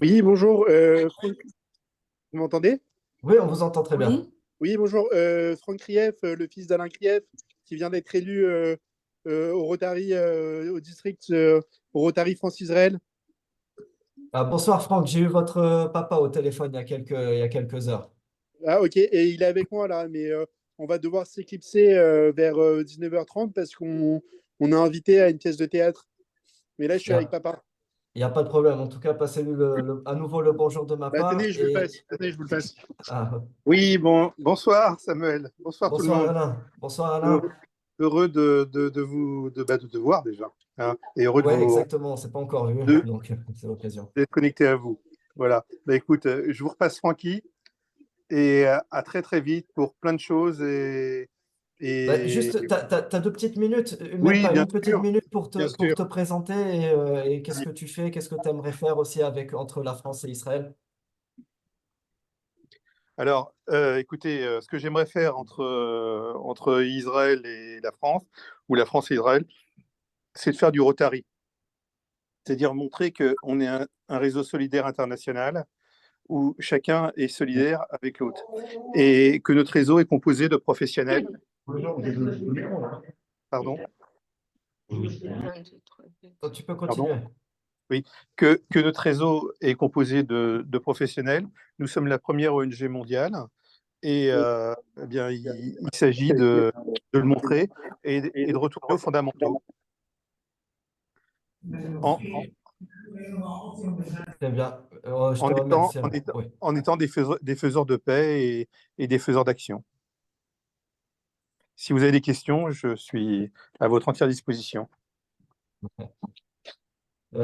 Oui, bonjour. Franck, vous m'entendez? Oui, on vous entend très bien. Oui, Oui, bonjour. Franck Krief, le fils d'Alain Krief, qui vient d'être élu au Rotary, au district, au Rotary France-Israël. Ah, bonsoir Franck, j'ai eu votre papa au téléphone il y a quelques heures. Ah, ok. Et il est avec moi là, mais on va devoir s'éclipser vers 19h30 parce qu'on a invité à une pièce de théâtre. Mais là, je Il suis n'y avec a, papa. il y a pas de problème. En tout cas, passez-lui à nouveau le bonjour de ma Bah, part. tenez, je vous le passe. Tenez, je vous le passe. Ah, Oui, bon, bonsoir Samuel, bonsoir tout le bonsoir monde. Alain. Bonsoir Alain. Heureux, heureux de vous de te voir déjà, hein, et heureux Oui, exactement. On ne s'est pas encore vu, de- donc c'est l'occasion. d'être connecté à vous. Voilà. Bah, écoute, je vous repasse Francky et à très très vite pour plein de choses Bah, et juste, tu as 2 petites minutes, même oui, pas une petite minute pour bien pour sûr. te présenter et qu'est-ce que tu fais, qu'est-ce que tu aimerais faire aussi entre la France et Israël. Alors, écoutez, ce que j'aimerais faire entre Israël et la France, ou la France et Israël, c'est de faire du Rotary, c'est-à-dire montrer qu'on est un réseau solidaire international où chacun est solidaire avec l'autre et que notre réseau est composé de professionnels, pardon, Tu peux pardon, continuer. oui, que notre réseau est composé de professionnels. Nous sommes la première ONG mondiale et eh bien, il s'agit de le montrer et de retourner aux fondamentaux en, Très bien. Je te en étant, remercie. Oui. en étant des faiseurs de paix et des faiseurs d'action. Si vous avez des questions, je suis à votre entière disposition.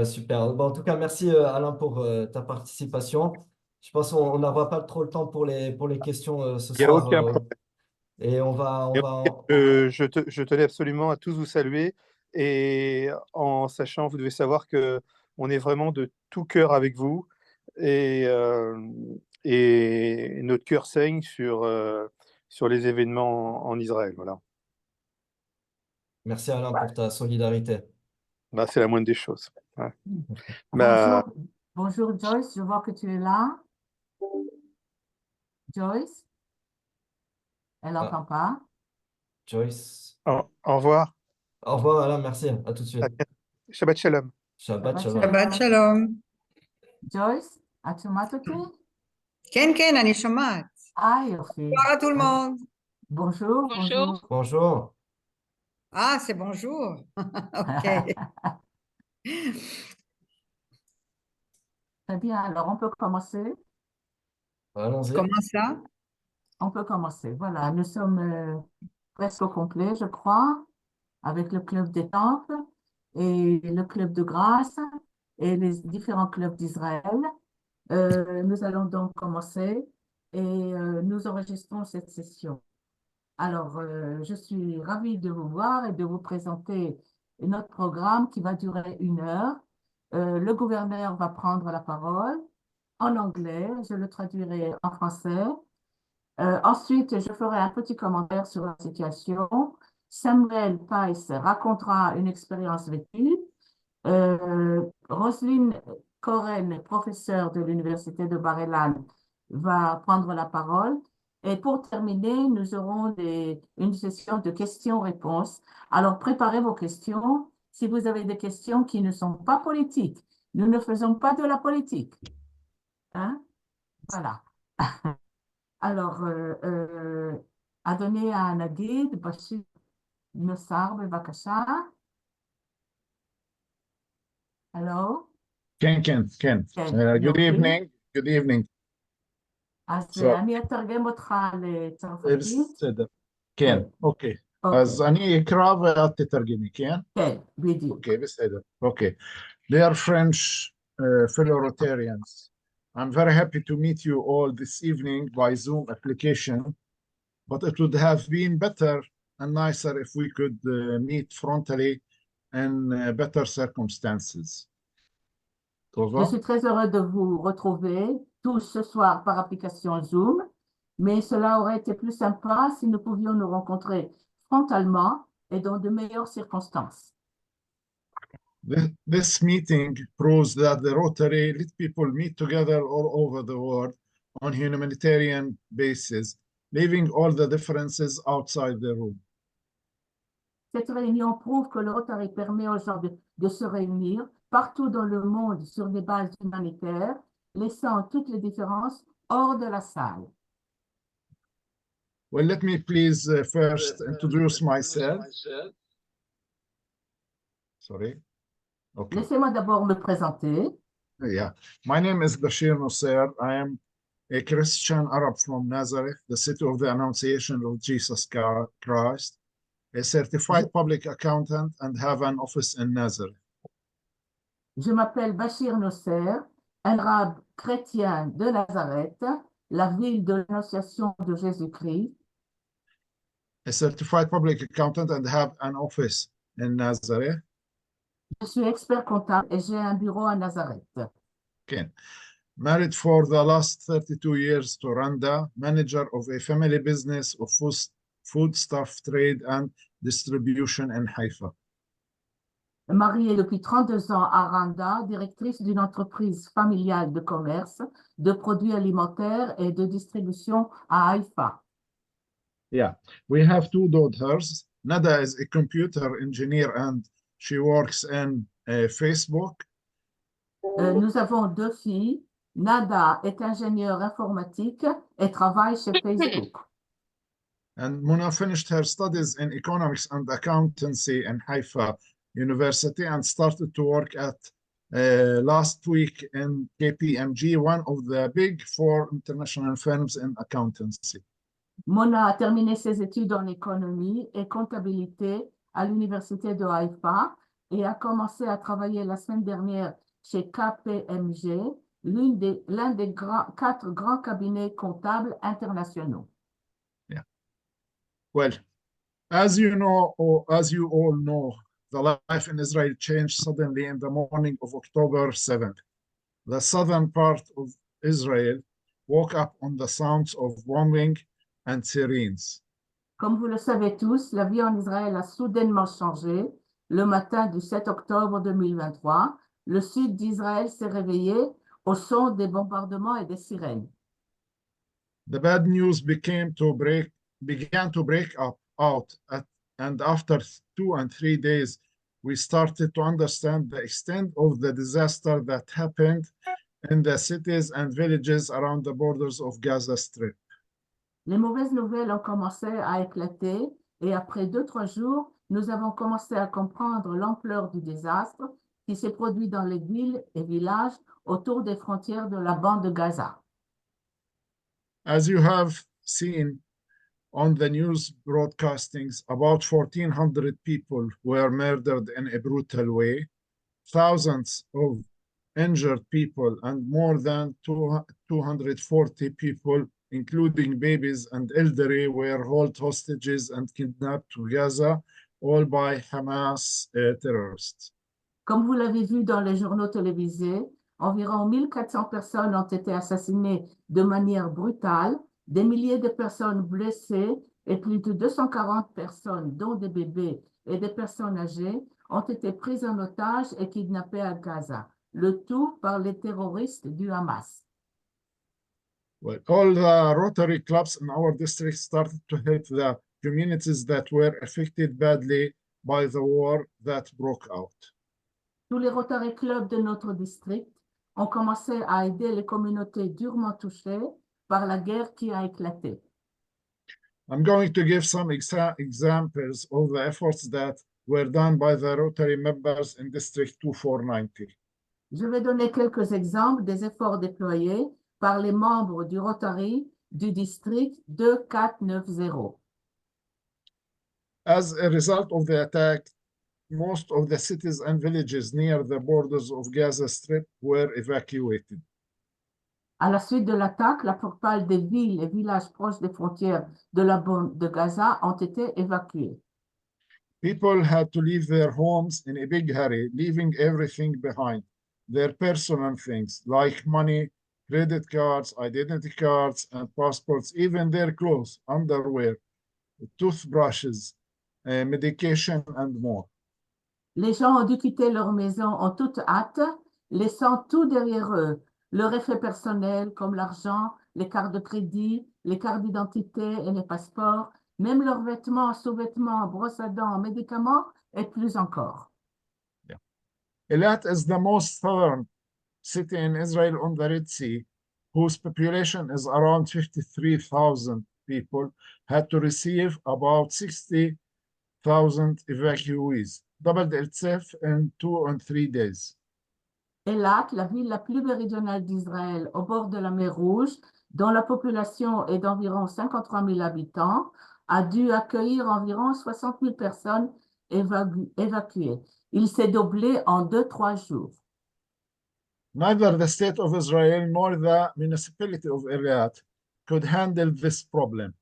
Super. Bon, en tout cas, merci Alain pour ta participation. Je pense qu'on n'aura pas trop le temps pour les questions ce Il n'y a soir. aucun problème. Et Je tenais absolument à tous vous saluer et en sachant, vous devez savoir que on est vraiment de tout cœur avec vous et, et notre cœur saigne sur les événements en Israël. Voilà. merci Alain pour ta solidarité. Bah, c'est la moindre des choses. Ouais. Bah, bonjour. Bonjour Joyce, je vois que tu es là. Joyce, elle Ah, n'entend pas. Joyce. au revoir. Au revoir Alain, merci. À tout de À suite. bientôt. Shabbat shalom. Shabbat Shabbat shalom. שבת shalom. שלום. Joyce, את שומעת אותי? כן, כן, אני שומעת. יופי. bonjour à tout le אז monde. bonjour, Bonjour. bonjour. Bonjour. Ah, c'est bonjour. Ok. Très bien, alors on peut commencer. Allons-y. Comment ça? On peut commencer. Voilà, nous sommes presque au complet, je crois, avec le club des temples et le club de grâce et les différents clubs d'Israël. Nous allons donc commencer et nous enregistrons cette session. Alors, je suis ravie de vous voir et de vous présenter notre programme qui va durer 1 heure. Le gouverneur va prendre la parole en anglais, je le traduirai en français. Ensuite, je ferai un petit commentaire sur la situation. Samuel Pais racontera une expérience vécue. Roselyne Coren, professeure de l'Université de Bar-Ilan, va prendre la parole. Et pour terminer, nous aurons une session de questions-réponses. Alors, préparez vos questions. Si vous avez des questions qui ne sont pas politiques, nous ne faisons pas de la politique. Hein? Voilà. Alors, אדוני הנגיד, בשיר נוסר בבקשה. Hello? Ken. כן, Good יופי. evening. Good evening. אז So, אני אתרגם אותך לצרפתית. בסדר. כן, כן, אוקיי. אוקיי. אז אני אקרא ואת תתרגמי, כן? כן, בדיוק. אוקיי, בסדר. אוקיי. Dear French fellow Rotarians, I'm very happy to meet you all this evening by Zoom application, but it would have been better and nicer if we could meet frontally in better circumstances. Je Tova? suis très heureux de vous retrouver tous ce soir par application Zoom, mais cela aurait été plus sympa si nous pouvions nous rencontrer frontalement et dans de meilleures circonstances. This meeting proves that the Rotary let people meet together all over the world on humanitarian basis, leaving all the differences outside the room. Cette réunion prouve que le Rotary permet aux gens de se réunir partout dans le monde sur des bases humanitaires, laissant toutes les différences hors de la salle. Well, let me please first introduce myself. Sorry. Okay. Laissez-moi d'abord me présenter. Yeah. My name is Bashir Nusser. I am a Christian Arab from Nazareth, the city of the Annunciation of Jesus Christ, a certified public accountant, and have an office in Nazareth. Je m'appelle Bashir Nosser, un arabe chrétien de Nazareth, la ville de l'Annonciation de Jésus-Christ. A certified public accountant and have an office in Nazareth. Je suis expert comptable et j'ai un bureau à Nazareth. Okay. Married for the last 32 years to Randa, manager of a family business of foodstuff trade and distribution in Haifa. Mariée depuis 32 ans à Randa, directrice d'une entreprise familiale de commerce, de produits alimentaires et de distribution à Haïfa. Yeah, we have two daughters. Nada is a computer engineer and she works in Facebook. Nous avons 2 filles. Nada est ingénieure informatique et travaille chez Facebook. And Muna finished her studies in economics and accountancy in Haifa University and started to work at last week in KPMG, one of the big 4 international firms in accountancy. Mona a terminé ses études en économie et comptabilité à l'université de Haïfa et a commencé à travailler la semaine dernière chez KPMG, l'un des 4 grands cabinets comptables internationaux. Yeah. Well, as you know, or as you all know, the life in Israel changed suddenly in the morning of October 7th. The southern part of Israel woke up on the sounds of bombing and sirens. Comme vous le savez tous, la vie en Israël a soudainement changé. Le matin du 7 octobre 2023, le sud d'Israël s'est réveillé au son des bombardements et des sirènes. The bad news began to break out, and after 2 and 3 days, we started to understand the extent of the disaster that happened in the cities and villages around the borders of Gaza Strip. Les mauvaises nouvelles ont commencé à éclater et après 2-3 jours, nous avons commencé à comprendre l'ampleur du désastre qui s'est produit dans les villes et villages autour des frontières de la bande de Gaza. As you have seen on the news broadcastings, about 1,400 people were murdered in a brutal way. Thousands of injured people and more than 240 people, including babies and elderly, were held hostages and kidnapped to Gaza, all by Hamas terrorists. Comme vous l'avez vu dans les journaux télévisés, environ 1400 personnes ont été assassinées de manière brutale, des milliers de personnes blessées et plus de 240 personnes, dont des bébés et des personnes âgées, ont été prises en otage et kidnappées à Gaza, le tout par les terroristes du Hamas. Well, all the Rotary clubs in our district started to help the communities that were affected badly by the war that broke out. Tous les Rotary Clubs de notre district ont commencé à aider les communautés durement touchées par la guerre qui a éclaté. I'm going to give some examples of the efforts that were done by the Rotary members in District 2490. Je vais donner quelques exemples des efforts déployés par les membres du Rotary du district 2490. As a result of the attack, most of the cities and villages near the borders of Gaza Strip were evacuated. À la suite de l'attaque, la plupart des villes et villages proches des frontières de la bande de Gaza ont été évacués. People had to leave their homes in a big hurry, leaving everything behind. Their personal things like money, credit cards, identity cards, and passports, even their clothes, underwear, toothbrushes, medication, and more. Les gens ont dû quitter leur maison en toute hâte, laissant tout derrière eux, leur effet personnel comme l'argent, les cartes de crédit, les cartes d'identité et les passeports, même leurs vêtements, sous-vêtements, brosses à dents, médicaments et plus encore. Eilat is the most southern city in Israel on the Red Sea, whose population is around 53,000 people, had to receive about 60,000 evacuees, doubled itself in 2 and 3 days. Eilat, la ville la plus méridionale d'Israël, au bord de la mer Rouge, dont la population est d'environ 53 000 habitants, a dû accueillir environ 60 000 personnes évacuées. Il s'est doublé en 2-3 jours. Neither the state of Israel nor the municipality of Eilat could handle this problem.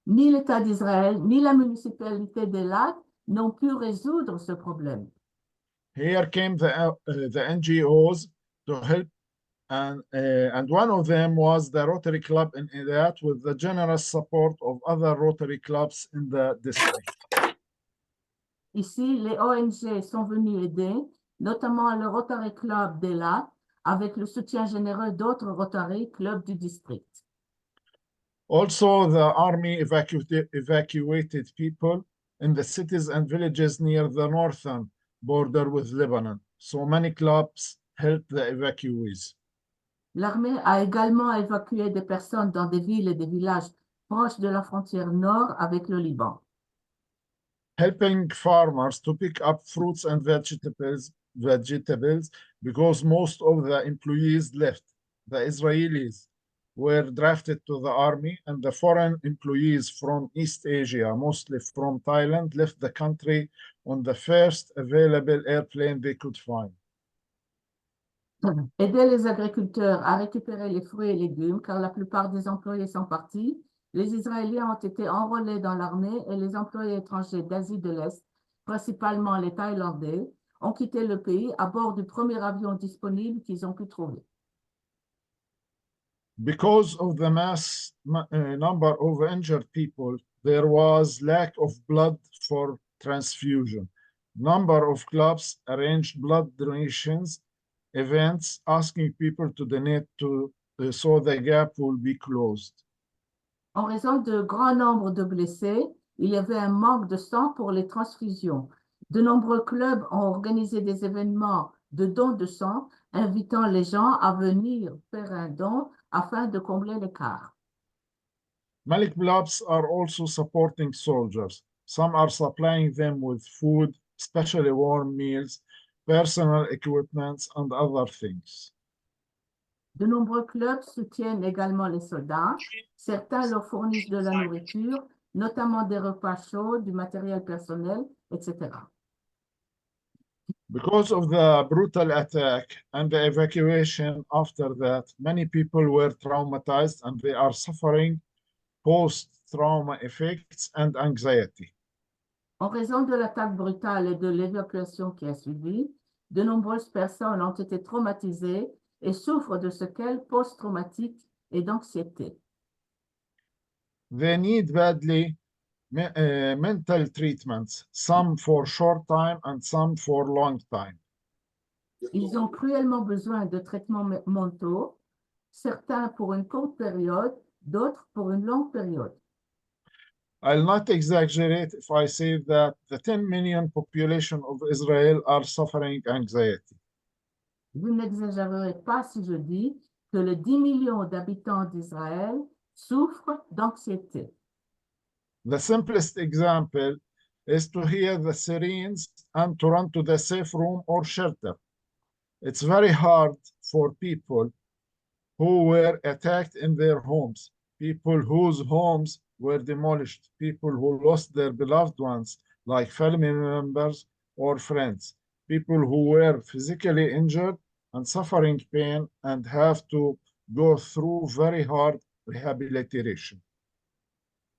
Ni l'État d'Israël, ni la municipalité d'Eilat n'ont pu résoudre ce problème. Here came the NGOs to help, and one of them was the Rotary Club in Eilat, with the generous support of other Rotary clubs in the district. Ici, les ONG sont venus aider, notamment le Rotary Club d'Eilat, avec le soutien généreux d'autres Rotary Clubs du district. Also, the army evacuated people in the cities and villages near the northern border with Lebanon. So many clubs helped the evacuees. L'armée a également évacué des personnes dans des villes et des villages proches de la frontière nord avec le Liban. Helping farmers to pick up fruits and vegetables because most of the employees left. The Israelis were drafted to the army, and the foreign employees from East Asia, mostly from Thailand, left the country on the first available airplane they could find. Aider les agriculteurs à récupérer les fruits et légumes, car la plupart des employés sont partis. Les Israéliens ont été enrôlés dans l'armée et les employés étrangers d'Asie de l'Est, principalement les Thaïlandais, ont quitté le pays à bord du premier avion disponible qu'ils ont pu trouver. Because of the mass number of injured people, there was lack of blood for transfusion. Number of clubs arranged blood donations events asking people to donate so the gap will be closed. En raison de grand nombre de blessés, il y avait un manque de sang pour les transfusions. De nombreux clubs ont organisé des événements de dons de sang, invitant les gens à venir faire un don afin de combler l'écart. Many clubs are also supporting soldiers. Some are supplying them with food, especially warm meals, personal equipment, and other things. De nombreux clubs soutiennent également les soldats. Certains leur fournissent de la nourriture, notamment des repas chauds, du matériel personnel, etc. Because of the brutal attack and the evacuation after that, many people were traumatized and they are suffering post-trauma effects and anxiety. En raison de l'attaque brutale et de l'évacuation qui a suivi, de nombreuses personnes ont été traumatisées et souffrent de séquelles post-traumatiques et d'anxiété. They need badly mental treatments, some for short time and some for long time. Ils ont cruellement besoin de traitements mentaux, certains pour une courte période, d'autres pour une longue période. I'll not exaggerate if I say that the 10 million population of Israel are suffering anxiety. Vous n'exagérerez pas si je dis que les 10 millions d'habitants d'Israël souffrent d'anxiété. The simplest example is to hear the sirens and to run to the safe room or shelter. It's very hard for people who were attacked in their homes, people whose homes were demolished, people who lost their beloved ones, like family members or friends, people who were physically injured and suffering pain and have to go through very hard rehabilitation.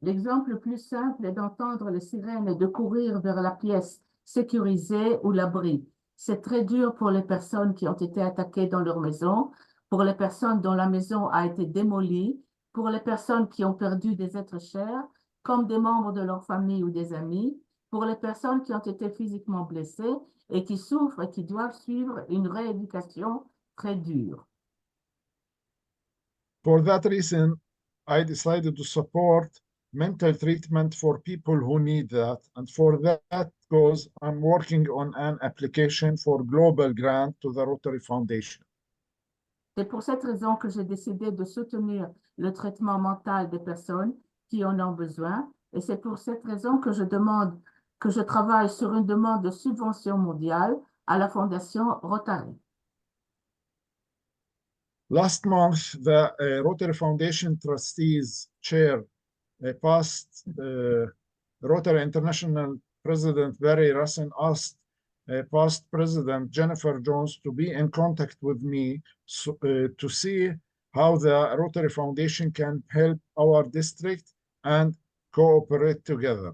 L'exemple le plus simple est d'entendre les sirènes et de courir vers la pièce sécurisée ou l'abri. C'est très dur pour les personnes qui ont été attaquées dans leur maison, pour les personnes dont la maison a été démolie, pour les personnes qui ont perdu des êtres chers, comme des membres de leur famille ou des amis, pour les personnes qui ont été physiquement blessées et qui souffrent et qui doivent suivre une rééducation très dure. For that reason, I decided to support mental treatment for people who need that. And for that cause, I'm working on an application for global grant to the Rotary Foundation. C'est pour cette raison que j'ai décidé de soutenir le traitement mental des personnes qui en ont besoin. Et c'est pour cette raison que je travaille sur une demande de subvention mondiale à la Fondation Rotary. Last month, the Rotary Foundation Trustees Chair, past Rotary International President Barry Rusin asked past President Jennifer Jones to be in contact with me to see how the Rotary Foundation can help our district and cooperate together.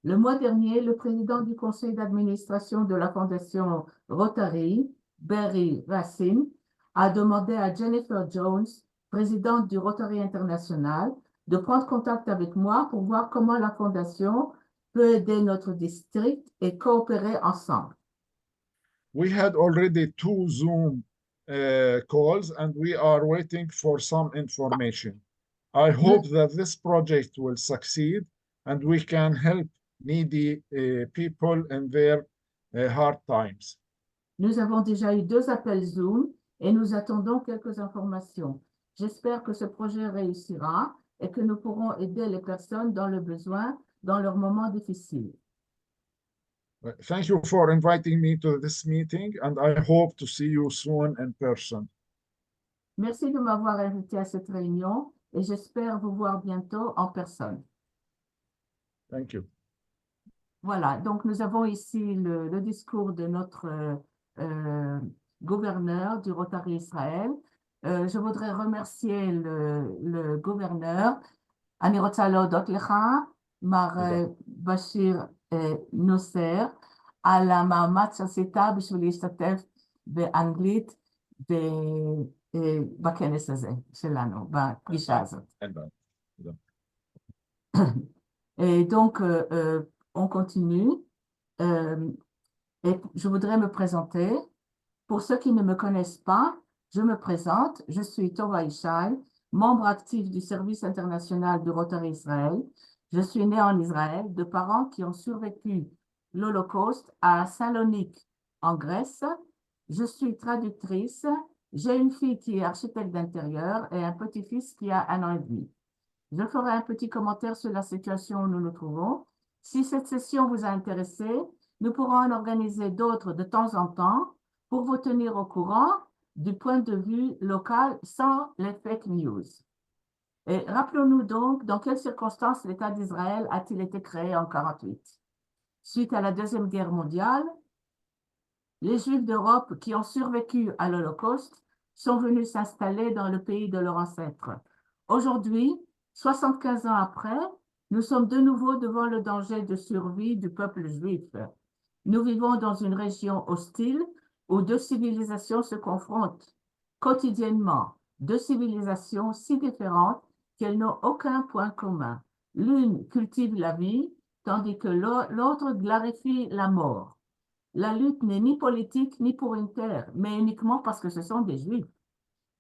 Le mois dernier, le président du conseil d'administration de la Fondation Rotary, Barry Rusin, a demandé à Jennifer Jones, présidente du Rotary International, de prendre contact avec moi pour voir comment la Fondation peut aider notre district et coopérer ensemble. We had already 2 Zoom calls and we are waiting for some information. I hope that this project will succeed and we can help needy people in their hard times. Nous avons déjà eu 2 appels Zoom et nous attendons quelques informations. J'espère que ce projet réussira et que nous pourrons aider les personnes dans le besoin dans leurs moments difficiles. Thank you for inviting me to this meeting and I hope to see you soon in person. Merci de m'avoir invité à cette réunion et j'espère vous voir bientôt en personne. Thank you. Voilà, donc nous avons ici le discours de notre gouverneur du Rotary Israël. Je voudrais remercier le gouverneur, אני רוצה להודות לך, מר בשיר נוסר, על המאמץ שעשית בשביל להשתתף באנגלית בכנס הזה שלנו, בפגישה הזאת. Et donc, on continue. Et je voudrais me présenter. Pour ceux qui ne me connaissent pas, je me présente. Je suis Tova Ishai, membre actif du service international du Rotary Israël. Je suis née en Israël de parents qui ont survécu l'Holocauste à Salonique, en Grèce. Je suis traductrice. J'ai une fille qui est architecte d'intérieur et un petit-fils qui a 1 an et demi. Je ferai un petit commentaire sur la situation où nous nous trouvons. Si cette session vous a intéressé, nous pourrons en organiser d'autres de temps en temps pour vous tenir au courant du point de vue local sans les fake news. Et rappelons-nous donc dans quelles circonstances l'État d'Israël a-t-il été créé en 1948. Suite à la Deuxième Guerre mondiale, les Juifs d'Europe qui ont survécu à l'Holocauste sont venus s'installer dans le pays de leurs ancêtres. Aujourd'hui, 75 ans après, nous sommes de nouveau devant le danger de survie du peuple juif. Nous vivons dans une région hostile où 2 civilisations se confrontent quotidiennement, 2 civilisations si différentes qu'elles n'ont aucun point commun. L'une cultive la vie, tandis que l'autre glorifie la mort. La lutte n'est ni politique ni pour une terre, mais uniquement parce que ce sont des Juifs.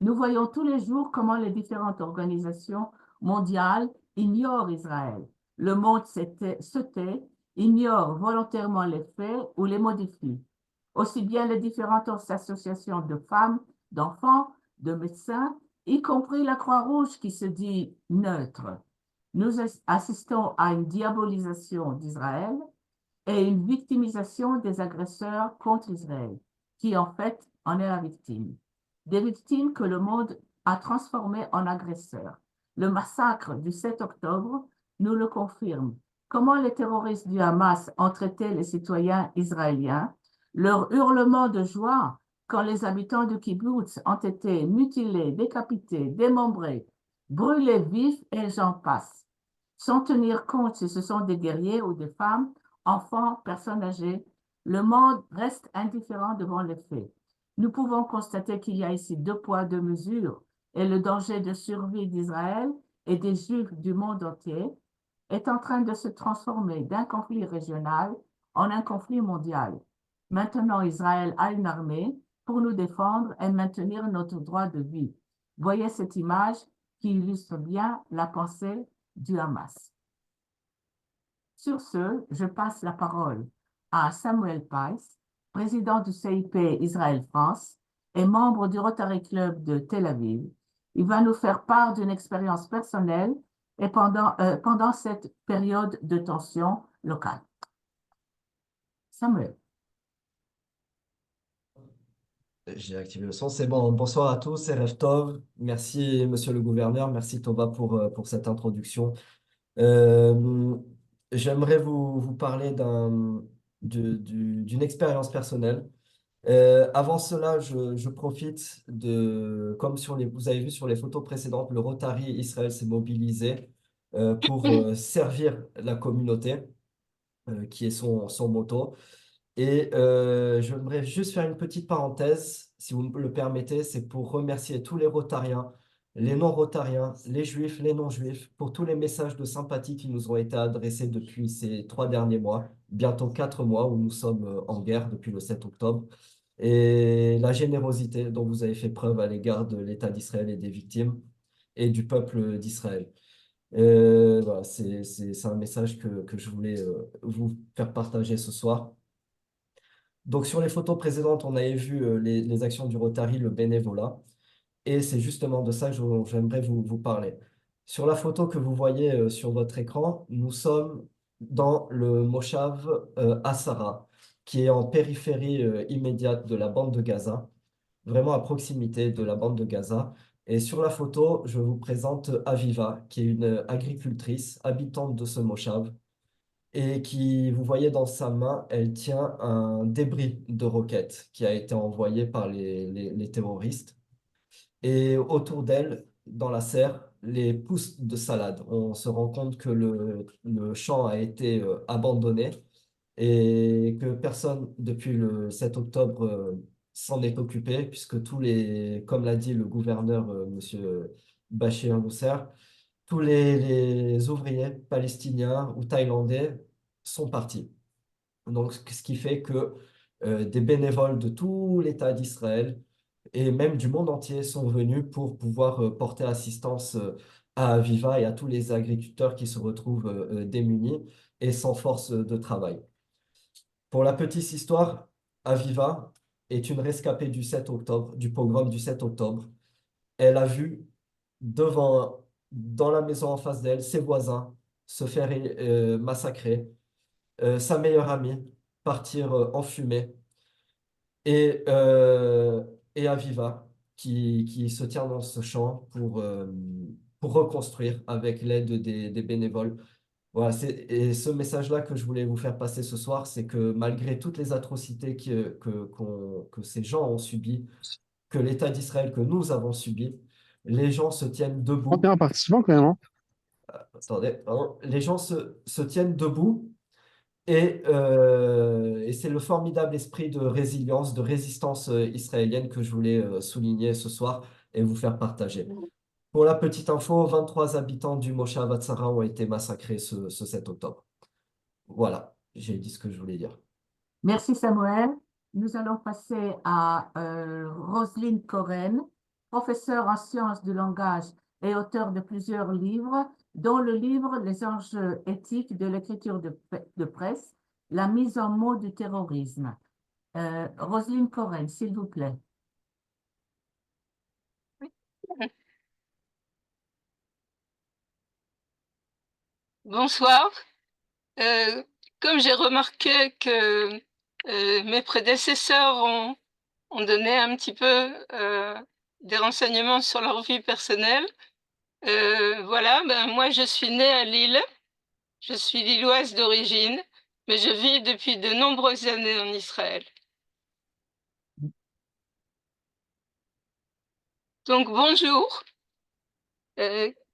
Nous voyons tous les jours comment les différentes organisations mondiales ignorent Israël. Le monde se tait, ignore volontairement les faits ou les modifie. Aussi bien les différentes associations de femmes, d'enfants, de médecins, y compris la Croix-Rouge qui se dit neutre. Nous assistons à une diabolisation d'Israël et une victimisation des agresseurs contre Israël, qui en fait en est la victime. Des victimes que le monde a transformées en agresseurs. Le massacre du 7 octobre nous le confirme. Comment les terroristes du Hamas ont traité les citoyens israéliens, leur hurlement de joie quand les habitants du kibbutz ont été mutilés, décapités, démembrés, brûlés vifs et j'en passe. Sans tenir compte si ce sont des guerriers ou des femmes, enfants, personnes âgées, le monde reste indifférent devant les faits. Nous pouvons constater qu'il y a ici 2 poids, 2 mesures et le danger de survie d'Israël et des Juifs du monde entier est en train de se transformer d'un conflit régional en un conflit mondial. Maintenant, Israël a une armée pour nous défendre et maintenir notre droit de vie. Voyez cette image qui illustre bien la pensée du Hamas. Sur ce, je passe la parole à Samuel Pais, président du CIP Israël-France et membre du Rotary Club de Tel Aviv. Il va nous faire part d'une expérience personnelle et pendant cette période de tension locale. Samuel. J'ai activé le son, c'est bon. Bonsoir à tous, c'est Rev Tov. Merci, monsieur le gouverneur. Merci, Tova, pour cette introduction. J'aimerais vous parler d'une expérience personnelle. Avant cela, je profite comme vous avez vu sur les photos précédentes, le Rotary Israël s'est mobilisé pour servir la communauté, qui est son motto. Et j'aimerais juste faire une petite parenthèse, si vous me le permettez, c'est pour remercier tous les Rotariens, les non-Rotariens, les Juifs, les non-Juifs, pour tous les messages de sympathie qui nous ont été adressés depuis ces 3 derniers mois, bientôt 4 mois où nous sommes en guerre depuis le 7 octobre, et la générosité dont vous avez fait preuve à l'égard de l'État d'Israël et des victimes et du peuple d'Israël. Voilà, c'est un message que je voulais vous faire partager ce soir. Donc, sur les photos précédentes, on avait vu les actions du Rotary, le bénévolat. Et c'est justement de ça que j'aimerais vous parler. Sur la photo que vous voyez sur votre écran, nous sommes dans le Moshav Asara, qui est en périphérie immédiate de la bande de Gaza, vraiment à proximité de la bande de Gaza. Et sur la photo, je vous présente Aviva, qui est une agricultrice habitante de ce Moshav et qui, vous voyez dans sa main, elle tient un débris de roquette qui a été envoyé par les terroristes. Et autour d'elle, dans la serre, les pousses de salade. On se rend compte que le champ a été abandonné et que personne, depuis le 7 octobre, s'en est occupé, puisque comme l'a dit le gouverneur, Monsieur Bachir Mousser, tous les ouvriers palestiniens ou thaïlandais sont partis. Donc, ce qui fait que des bénévoles de tout l'État d'Israël et même du monde entier sont venus pour pouvoir porter assistance à Aviva et à tous les agriculteurs qui se retrouvent démunis et sans force de travail. Pour la petite histoire, Aviva est une rescapée du 7 octobre, du pogrom du 7 octobre. Elle a vu dans la maison en face d'elle, ses voisins se faire massacrer, sa meilleure amie partir en fumée, et, et Aviva qui se tient dans ce champ pour reconstruire avec l'aide des bénévoles. Voilà, et ce message-là que je voulais vous faire passer ce soir, c'est que malgré toutes les atrocités que ces gens ont subies, que l'État d'Israël, que nous avons subies, les gens se tiennent debout. 31 participants quand même. Hein. Attendez, pardon. Les gens se tiennent debout et c'est le formidable esprit de résilience, de résistance israélienne que je voulais souligner ce soir et vous faire partager. Pour la petite info, 23 habitants du Moshav Hatzara ont été massacrés ce 7 octobre. Voilà, j'ai dit ce que je voulais dire. Merci Samuel. Nous allons passer à Roselyne Coren, professeure en sciences du langage et auteure de plusieurs livres, dont le livre Les enjeux éthiques de l'écriture de presse, la mise en mots du terrorisme. Roselyne Coren, s'il vous plaît. Bonsoir. Comme j'ai remarqué que mes prédécesseurs ont donné un petit peu des renseignements sur leur vie personnelle, voilà, moi je suis née à Lille, je suis lilloise d'origine, mais je vis depuis de nombreuses années en Israël. Donc bonjour.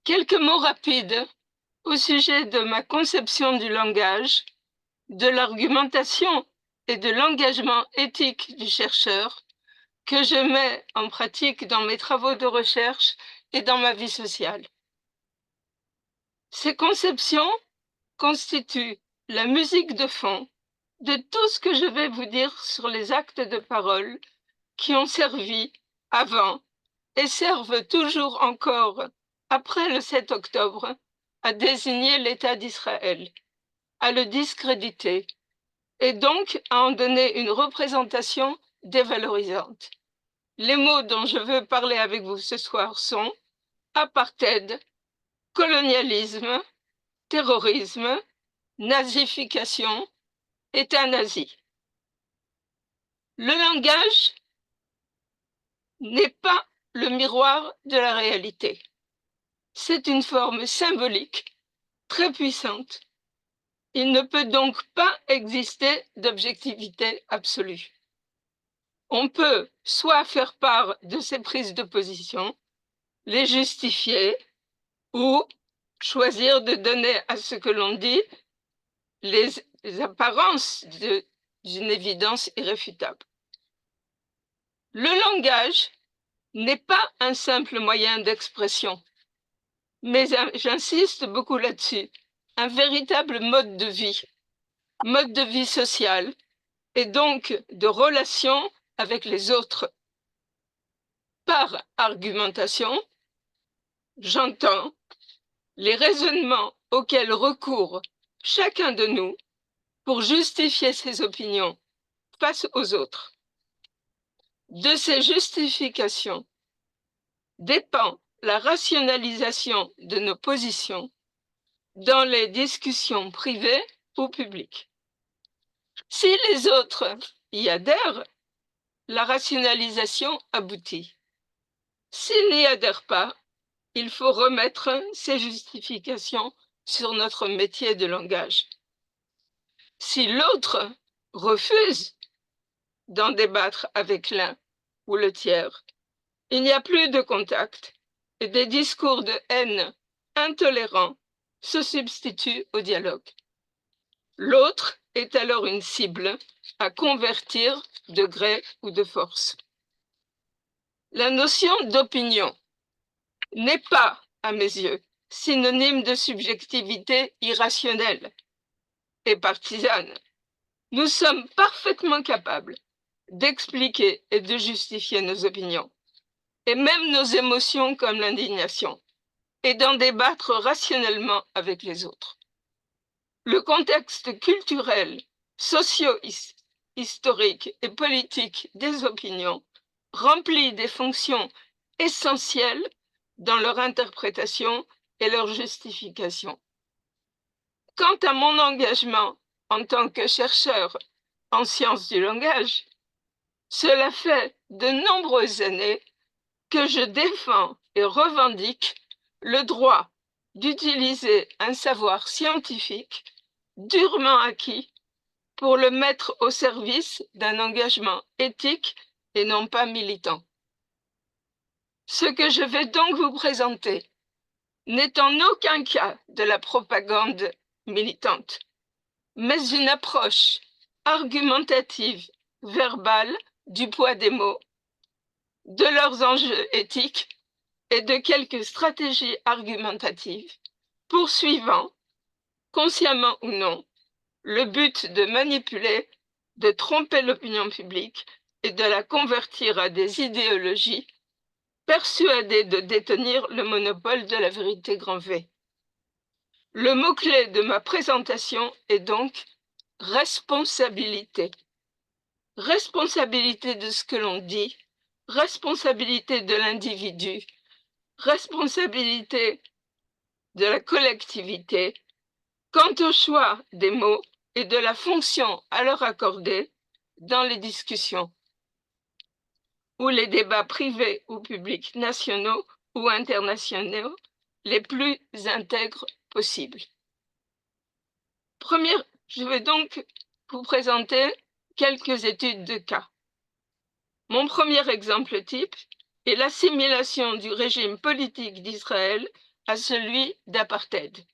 Quelques mots rapides au sujet de ma conception du langage, de l'argumentation et de l'engagement éthique du chercheur que je mets en pratique dans mes travaux de recherche et dans ma vie sociale. Ces conceptions constitue la musique de fond de tout ce que je vais vous dire sur les actes de parole qui ont servi avant et servent toujours encore après le 7 octobre à désigner l'État d'Israël, à le discréditer et donc à en donner une représentation dévalorisante. Les mots dont je veux parler avec vous ce soir sont apartheid, colonialisme, terrorisme, nazification, État nazi. Le langage n'est pas le miroir de la réalité. C'est une forme symbolique très puissante. Il ne peut donc pas exister d'objectivité absolue. On peut soit faire part de ces prises de position, les justifier, ou choisir de donner à ce que l'on dit les apparences d'une évidence irréfutable. Le langage n'est pas un simple moyen d'expression, mais j'insiste beaucoup là-dessus, un véritable mode de vie social, et donc de relation avec les autres. Par argumentation, j'entends les raisonnements auxquels recourt chacun de nous pour justifier ses opinions face aux autres. De ces justifications dépend la rationalisation de nos positions dans les discussions privées ou publiques. Si les autres y adhèrent, la rationalisation aboutit. S'ils n'y adhèrent pas, il faut remettre ces justifications sur notre métier de langage. Si l'autre refuse d'en débattre avec l'un ou le tiers, il n'y a plus de contact et des discours de haine intolérants se substituent au dialogue. L'autre est alors une cible à convertir de gré ou de force. La notion d'opinion n'est pas, à mes yeux, synonyme de subjectivité irrationnelle et partisane. Nous sommes parfaitement capables d'expliquer et de justifier nos opinions, et même nos émotions comme l'indignation, et d'en débattre rationnellement avec les autres. Le contexte culturel, socio-historique et politique des opinions remplit des fonctions essentielles dans leur interprétation et leur justification. Quant à mon engagement en tant que chercheur en sciences du langage, cela fait de nombreuses années que je défends et revendique le droit d'utiliser un savoir scientifique durement acquis pour le mettre au service d'un engagement éthique et non pas militant. Ce que je vais donc vous présenter n'est en aucun cas de la propagande militante, mais une approche argumentative, verbale, du poids des mots, de leurs enjeux éthiques et de quelques stratégies argumentatives poursuivant, consciemment ou non, le but de manipuler, de tromper l'opinion publique et de la convertir à des idéologies persuadées de détenir le monopole de la vérité grand V. Le mot-clé de ma présentation est donc responsabilité. Responsabilité de ce que l'on dit, responsabilité de l'individu, responsabilité de la collectivité quant au choix des mots et de la fonction à leur accorder dans les discussions ou les débats privés ou publics nationaux ou internationaux les plus intègres possibles. Je vais donc vous présenter quelques études de cas. Mon premier exemple type est l'assimilation du régime politique d'Israël à celui d'apartheid.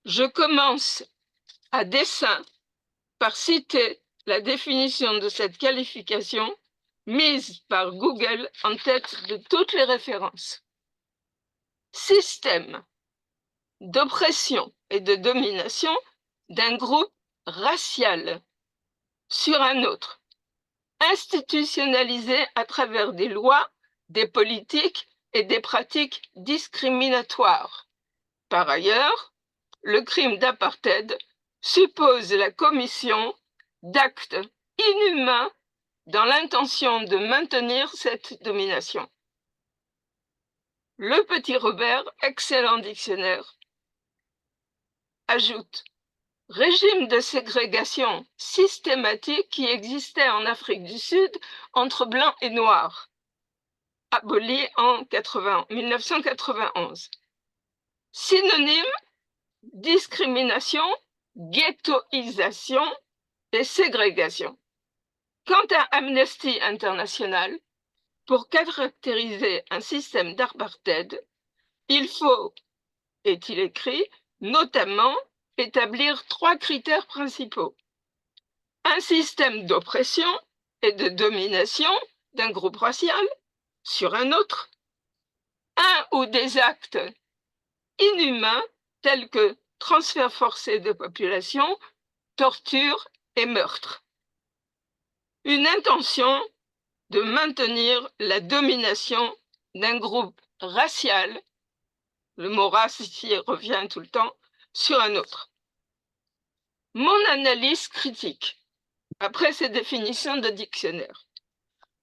Je commence à dessein par citer la définition de cette qualification mise par Google en tête de toutes les références. Système d'oppression et de domination d'un groupe racial sur un autre, institutionnalisé à travers des lois, des politiques et des pratiques discriminatoires. Par ailleurs, le crime d'apartheid suppose la commission d'actes inhumains dans l'intention de maintenir cette domination. Le petit Robert, excellent dictionnaire, ajoute « Régime de ségrégation systématique qui existait en Afrique du Sud entre blancs et noirs, aboli en 1991. Synonyme, discrimination, ghettoisation et ségrégation. Quant à Amnesty International, pour caractériser un système d'apartheid, il faut, est-il écrit, notamment établir 3 critères principaux. Un système d'oppression et de domination d'un groupe racial sur un autre, un ou des actes inhumains tels que transfert forcé de population, torture et meurtre. Une intention de maintenir la domination d'un groupe racial, le mot race ici revient tout le temps, sur un autre. Mon analyse critique, après ces définitions de dictionnaire,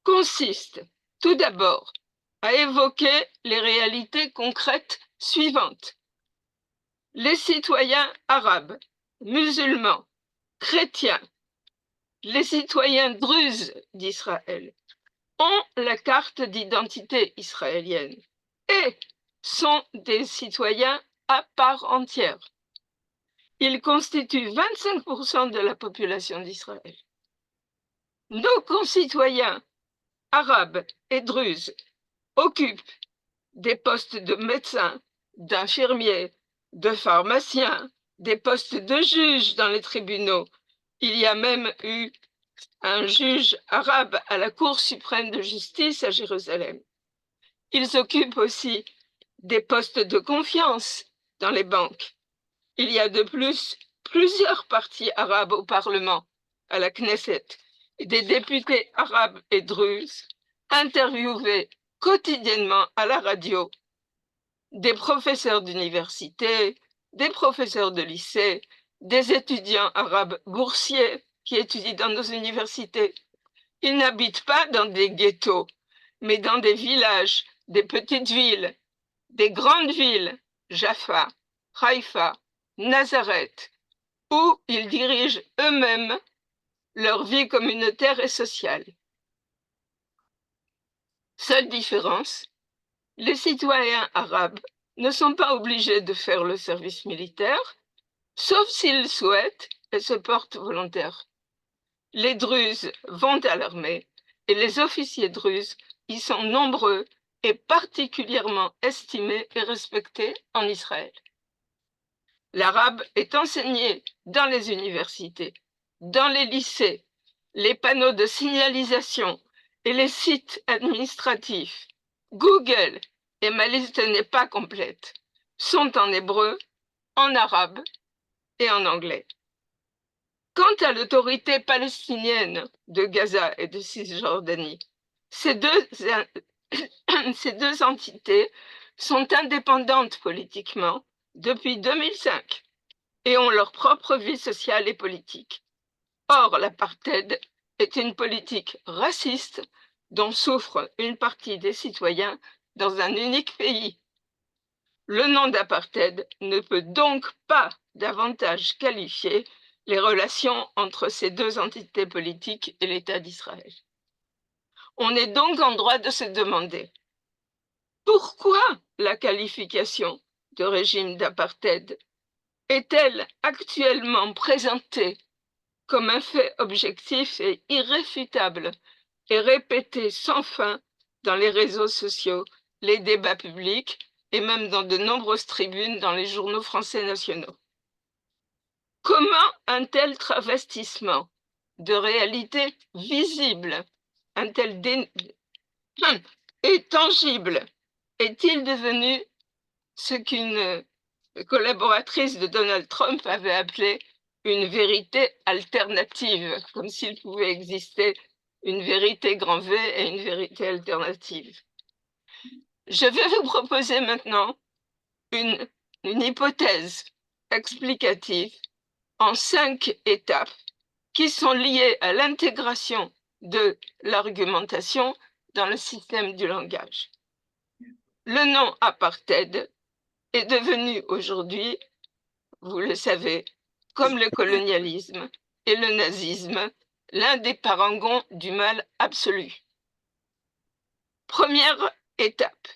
consiste tout d'abord à évoquer les réalités concrètes suivantes. Les citoyens arabes, musulmans, chrétiens, les citoyens druzes d'Israël ont la carte d'identité israélienne et sont des citoyens à part entière. Ils constituent 25% de la population d'Israël. Nos concitoyens arabes et druzes occupent des postes de médecins, d'infirmiers, de pharmaciens, des postes de juges dans les tribunaux. Il y a même eu un juge arabe à la Cour suprême de justice à Jérusalem. Ils occupent aussi des postes de confiance dans les banques. Il y a de plus plusieurs partis arabes au Parlement, à la Knesset, et des députés arabes et druzes interviewés quotidiennement à la radio, des professeurs d'université, des professeurs de lycée, des étudiants arabes boursiers qui étudient dans nos universités. Ils n'habitent pas dans des ghettos, mais dans des villages, des petites villes, des grandes villes, Jaffa, Haïfa, Nazareth, où ils dirigent eux-mêmes leur vie communautaire et sociale. Seule différence, les citoyens arabes ne sont pas obligés de faire le service militaire, sauf s'ils souhaitent et se portent volontaires. Les druzes vont à l'armée et les officiers druzes y sont nombreux et particulièrement estimés et respectés en Israël. L'arabe est enseigné dans les universités, dans les lycées, les panneaux de signalisation et les sites administratifs. Google, et ma liste n'est pas complète, sont en hébreu, en arabe et en anglais. Quant à l'autorité palestinienne de Gaza et de Cisjordanie, ces deux entités sont indépendantes politiquement depuis 2005 et ont leur propre vie sociale et politique. Or, l'apartheid est une politique raciste dont souffre une partie des citoyens dans un unique pays. Le nom d'apartheid ne peut donc pas davantage qualifier les relations entre ces deux entités politiques et l'État d'Israël. On est donc en droit de se demander pourquoi la qualification de régime d'apartheid est-elle actuellement présentée comme un fait objectif et irréfutable et répété sans fin dans les réseaux sociaux, les débats publics et même dans de nombreuses tribunes dans les journaux français nationaux. Comment un tel travestissement de réalité visible, un tel et tangible, est-il devenu ce qu'une collaboratrice de Donald Trump avait appelé une vérité alternative, comme s'il pouvait exister une vérité grand V et une vérité alternative. Je vais vous proposer maintenant une hypothèse explicative en 5 étapes qui sont liées à l'intégration de l'argumentation dans le système du langage. Le nom apartheid est devenu aujourd'hui, vous le savez, comme le colonialisme et le nazisme, l'un des parangons du mal absolu. Première étape,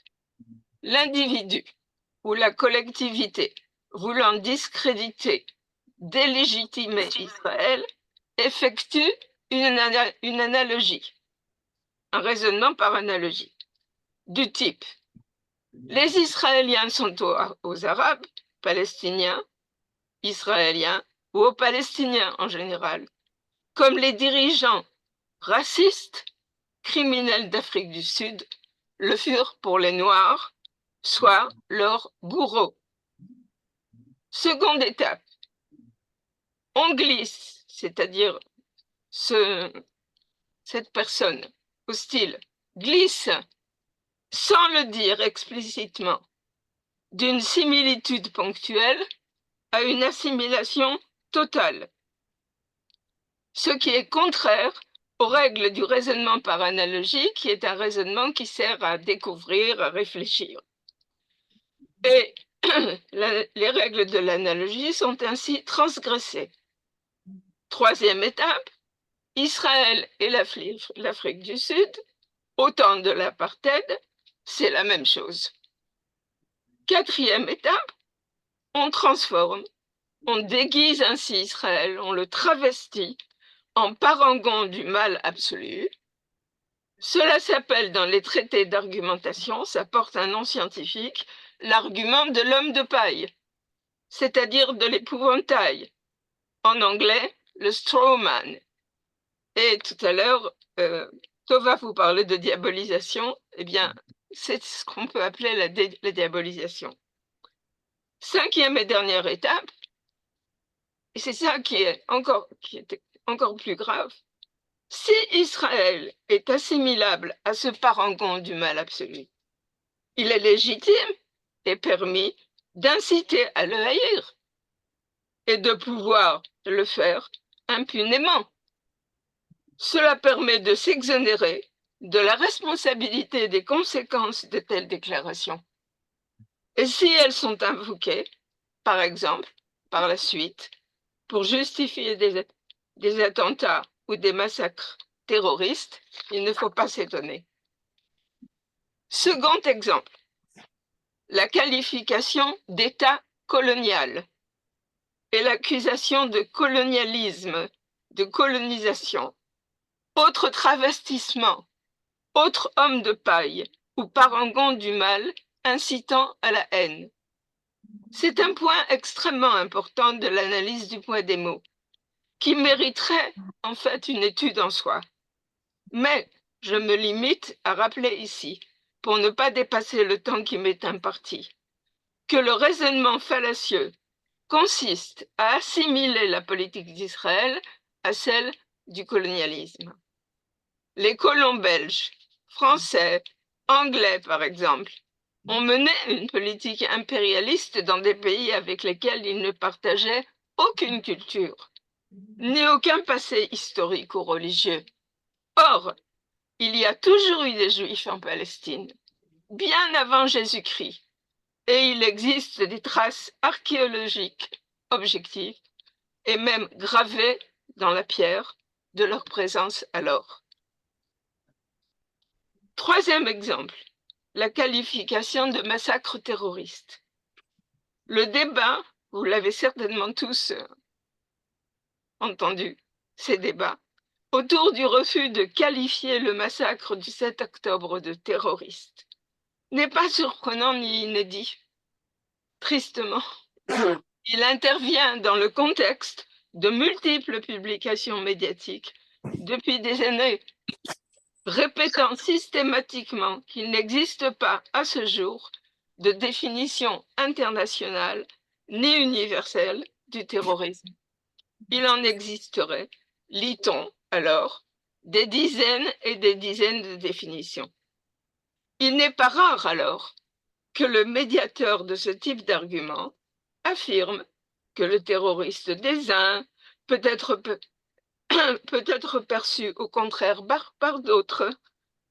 l'individu ou la collectivité voulant discréditer, délégitimer Israël effectue une analogie, un raisonnement par analogie, du type les Israéliens sont aux Arabes, Palestiniens, Israéliens ou aux Palestiniens en général, comme les dirigeants racistes, criminels d'Afrique du Sud le furent pour les Noirs, soit leurs bourreaux. Seconde étape, on glisse, c'est-à-dire cette personne hostile glisse sans le dire explicitement d'une similitude ponctuelle à une assimilation totale, ce qui est contraire aux règles du raisonnement par analogie, qui est un raisonnement qui sert à découvrir, à réfléchir. Et les règles de l'analogie sont ainsi transgressées. Troisième étape, Israël et l'Afrique du Sud, au temps de l'apartheid, c'est la même chose. Quatrième étape, on transforme, on déguise ainsi Israël, on le travestit en parangon du mal absolu. Cela s'appelle dans les traités d'argumentation, ça porte un nom scientifique, l'argument de l'homme de paille, c'est-à-dire de l'épouvantail. En anglais, le straw man. Et tout à l'heure, Tova vous parlait de diabolisation, eh bien, c'est ce qu'on peut appeler la diabolisation. Cinquième et dernière étape, et c'est ça qui est encore plus grave, si Israël est assimilable à ce parangon du mal absolu, il est légitime et permis d'inciter à le haïr et de pouvoir le faire impunément. Cela permet de s'exonérer de la responsabilité des conséquences de telles déclarations. Et si elles sont invoquées, par exemple, par la suite, pour justifier des attentats ou des massacres terroristes, il ne faut pas s'étonner. Second exemple, la qualification d'État colonial et l'accusation de colonialisme, de colonisation. Autre travestissement, autre homme de paille ou parangon du mal incitant à la haine. C'est un point extrêmement important de l'analyse du poids des mots, qui mériterait en fait une étude en soi. Mais je me limite à rappeler ici, pour ne pas dépasser le temps qui m'est imparti, que le raisonnement fallacieux consiste à assimiler la politique d'Israël à celle du colonialisme. Les colons belges, français, anglais par exemple, ont mené une politique impérialiste dans des pays avec lesquels ils ne partageaient aucune culture, ni aucun passé historique ou religieux. Or, il y a toujours eu des Juifs en Palestine, bien avant Jésus-Christ, et il existe des traces archéologiques objectives et même gravées dans la pierre de leur présence alors. Troisième exemple, la qualification de massacre terroriste. Le débat, vous l'avez certainement tous entendu, ces débats, autour du refus de qualifier le massacre du 7 octobre de terroriste, n'est pas surprenant ni inédit. Tristement, il intervient dans le contexte de multiples publications médiatiques depuis des années, répétant systématiquement qu'il n'existe pas à ce jour de définition internationale ni universelle du terrorisme. Il en existerait, lit-on alors, des dizaines et des dizaines de définitions. Il n'est pas rare alors que le médiateur de ce type d'argument affirme que le terroriste des uns peut être perçu au contraire par d'autres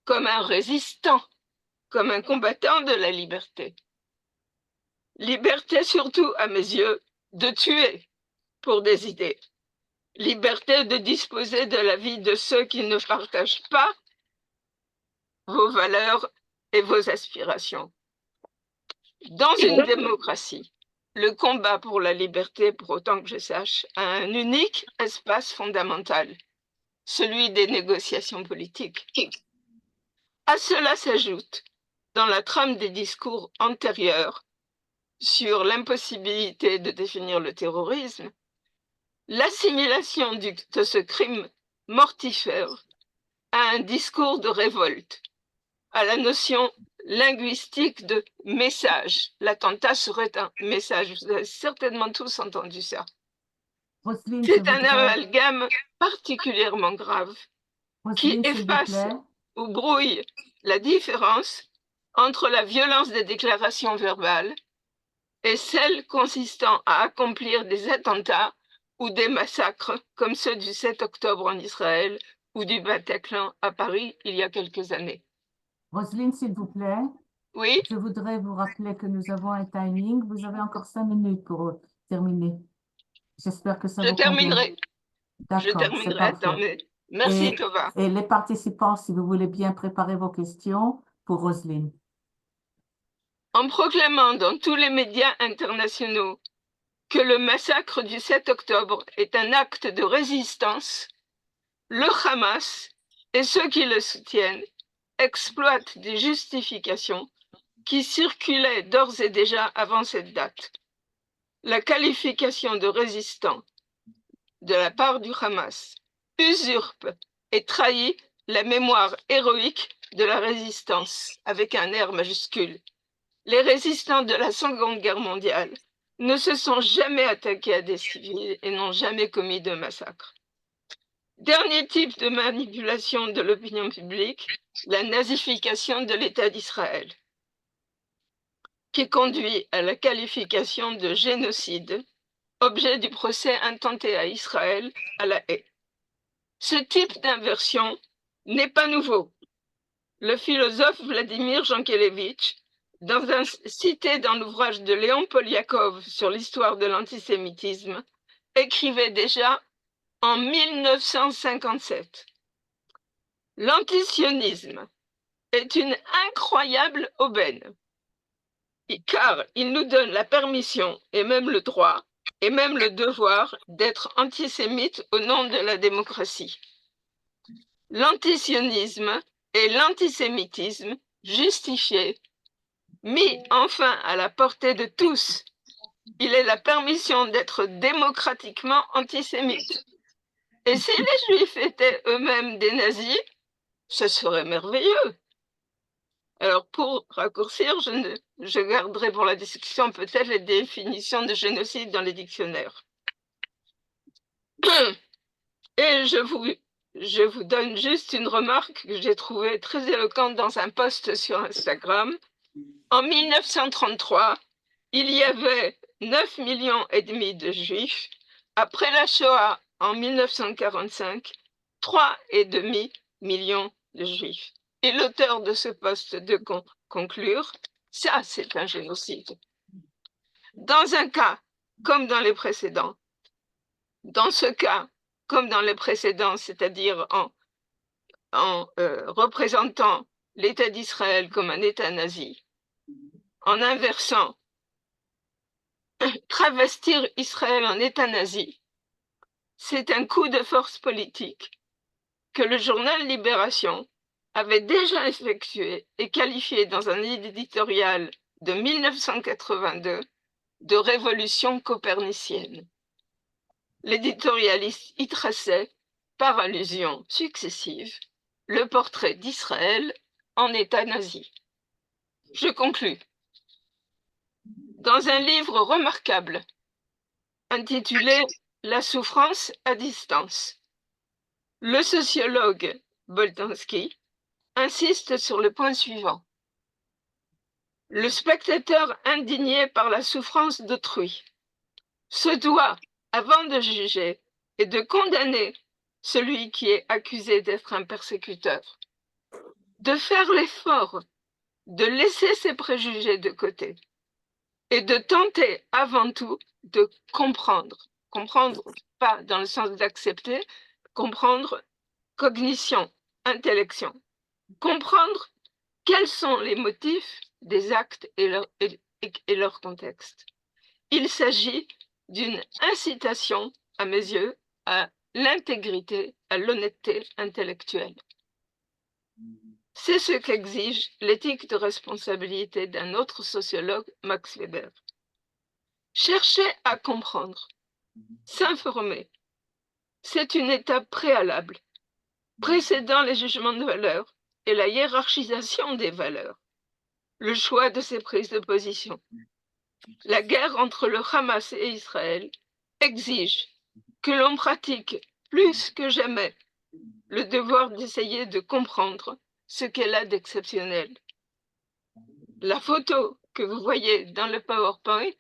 comme un résistant, comme un combattant de la liberté. Liberté surtout, à mes yeux, de tuer pour des idées. Liberté de disposer de la vie de ceux qui ne partagent pas vos valeurs et vos aspirations. Dans une démocratie, le combat pour la liberté, pour autant que je sache, a un unique espace fondamental, celui des négociations politiques. À cela s'ajoute, dans la trame des discours antérieurs sur l'impossibilité de définir le terrorisme, l'assimilation de ce crime mortifère à un discours de révolte, à la notion linguistique de message. L'attentat serait un message. Vous avez certainement tous entendu ça. Roselyne, C'est un amalgame particulièrement grave qui Roselyne, s'il vous efface plaît. ou brouille la différence entre la violence des déclarations verbales et celle consistant à accomplir des attentats ou des massacres comme ceux du 7 octobre en Israël ou du Bataclan à Paris il y a quelques années. Roselyne, s'il vous plaît. Oui, Je voudrais vous rappeler que nous avons un timing. Vous avez encore 5 minutes pour terminer. J'espère que ça je vous convient. terminerai. Je D'accord, c'est terminerai. Attends, parfait. merci Tova. Et les participants, si vous voulez bien préparer vos questions pour Roselyne. En proclamant dans tous les médias internationaux que le massacre du 7 octobre est un acte de résistance, le Hamas et ceux qui le soutiennent exploitent des justifications qui circulaient d'ores et déjà avant cette date. La qualification de résistant de la part du Hamas usurpe et trahit la mémoire héroïque de la résistance, avec un R majuscule. Les résistants de la Seconde Guerre mondiale ne se sont jamais attaqués à des civils et n'ont jamais commis de massacre. Dernier type de manipulation de l'opinion publique, la nazification de l'État d'Israël, qui conduit à la qualification de génocide, objet du procès intenté à Israël à La Haye. Ce type d'inversion n'est pas nouveau. Le philosophe Vladimir Jankélévitch, cité dans l'ouvrage de Léon Poliakov sur l'histoire de l'antisémitisme, écrivait déjà en 1957. L'antisionisme est une incroyable aubaine, car il nous donne la permission et même le droit et même le devoir d'être antisémites au nom de la démocratie. L'antisionisme et l'antisémitisme justifiés, mis enfin à la portée de tous. Il est la permission d'être démocratiquement antisémite. Et si les Juifs étaient eux-mêmes des nazis, ce serait merveilleux. Alors, pour raccourcir, je garderai pour la discussion peut-être les définitions de génocide dans les dictionnaires. Et je vous donne juste une remarque que j'ai trouvée très éloquente dans un post sur Instagram. En 1933, il y avait 9,5 millions de Juifs. Après la Shoah, en 1945, 3,5 millions de Juifs. Et l'auteur de ce post de conclure, ça c'est un génocide. Dans un cas, comme dans les précédents, dans ce cas, comme dans les précédents, c'est-à-dire en représentant l'État d'Israël comme un État nazi, en inversant, travestir Israël en État nazi, c'est un coup de force politique que le journal Libération avait déjà effectué et qualifié dans un éditorial de 1982 de révolution copernicienne. L'éditorialiste y traçait, par allusions successives, le portrait d'Israël en État nazi. Je conclus. dans un livre remarquable intitulé « La souffrance à distance ». Le sociologue Boltanski insiste sur le point suivant. Le spectateur indigné par la souffrance d'autrui se doit, avant de juger et de condamner celui qui est accusé d'être un persécuteur, de faire l'effort de laisser ses préjugés de côté et de tenter avant tout de comprendre. Comprendre, pas dans le sens d'accepter, comprendre cognition, intellection. Comprendre quels sont les motifs des actes et leur contexte. Il s'agit d'une incitation, à mes yeux, à l'intégrité, à l'honnêteté intellectuelle. C'est ce qu'exige l'éthique de responsabilité d'un autre sociologue, Max Weber. Chercher à comprendre, s'informer, c'est une étape préalable, précédant les jugements de valeur et la hiérarchisation des valeurs, le choix de ces prises de position. La guerre entre le Hamas et Israël exige que l'on pratique plus que jamais le devoir d'essayer de comprendre ce qu'elle a d'exceptionnel. La photo que vous voyez dans le PowerPoint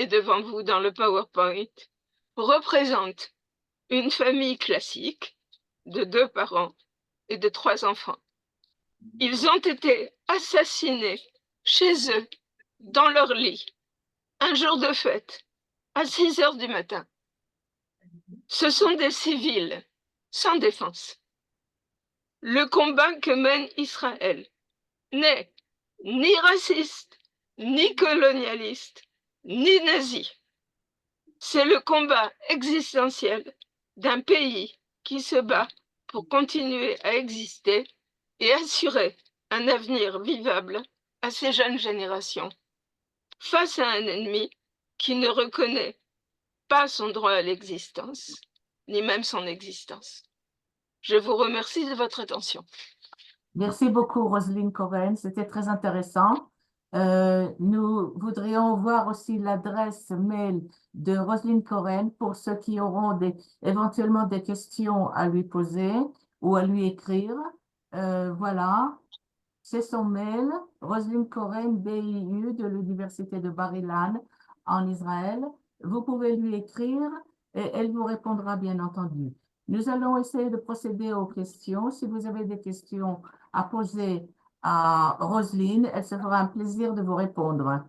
devant vous dans le PowerPoint représente une famille classique de 2 parents et de 3 enfants. Ils ont été assassinés chez eux, dans leur lit, un jour de fête, à 6 heures du matin. Ce sont des civils sans défense. Le combat que mène Israël n'est ni raciste, ni colonialiste, ni nazi. C'est le combat existentiel d'un pays qui se bat pour continuer à exister et assurer un avenir vivable à ces jeunes générations, face à un ennemi qui ne reconnaît pas son droit à l'existence, ni même son existence. Je vous remercie de votre attention. Merci beaucoup, Roselyne Cohen. C'était très intéressant. Nous voudrions voir aussi l'adresse mail de Roselyne Cohen pour ceux qui auront éventuellement des questions à lui poser ou à lui écrire. Voilà, c'est son mail, Roselyne Cohen, BIU, de l'Université de Bar-Ilan en Israël. Vous pouvez lui écrire et elle vous répondra, bien entendu. Nous allons essayer de procéder aux questions. Si vous avez des questions à poser à Roselyne, elle se fera un plaisir de vous répondre.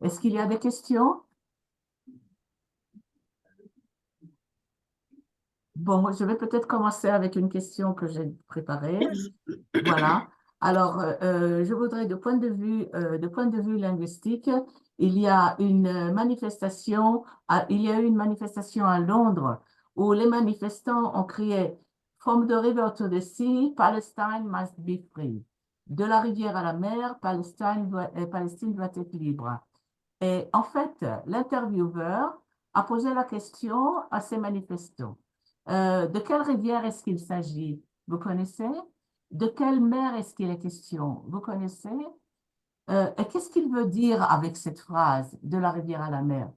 Est-ce qu'il y a des questions? Bon, je vais peut-être commencer avec une question que j'ai préparée. Voilà. Alors, je voudrais, de point de vue linguistique, il y a une manifestation, il y a eu une manifestation à Londres où les manifestants ont crié From the river to the sea, Palestine must be free. De la rivière à la mer, Palestine doit être libre. Et en fait, l'intervieweur a posé la question à ces manifestants. De quelle rivière est-ce qu'il s'agit? Vous connaissez? De quelle mer est-ce qu'il est question? Vous connaissez? Et qu'est-ce qu'il veut dire avec cette phrase, de la rivière à la mer?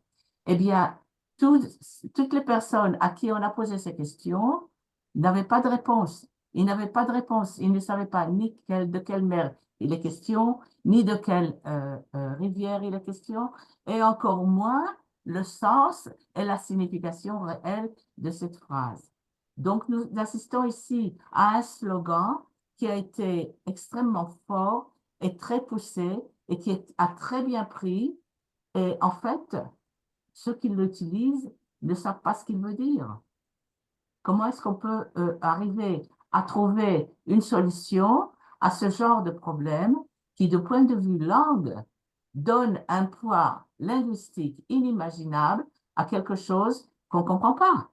Eh bien, toutes les personnes à qui on a posé ces questions n'avaient pas de réponse. Ils n'avaient pas de réponse. Ils ne savaient pas ni de quelle mer il est question, ni de quelle rivière il est question, et encore moins le sens et la signification réelle de cette phrase. Donc, nous assistons ici à un slogan qui a été extrêmement fort et très poussé et qui a très bien pris. Et en fait, ceux qui l'utilisent ne savent pas ce qu'il veut dire. Comment est-ce qu'on peut arriver à trouver une solution à ce genre de problème qui, de point de vue langue, donne un poids linguistique inimaginable à quelque chose qu'on ne comprend pas?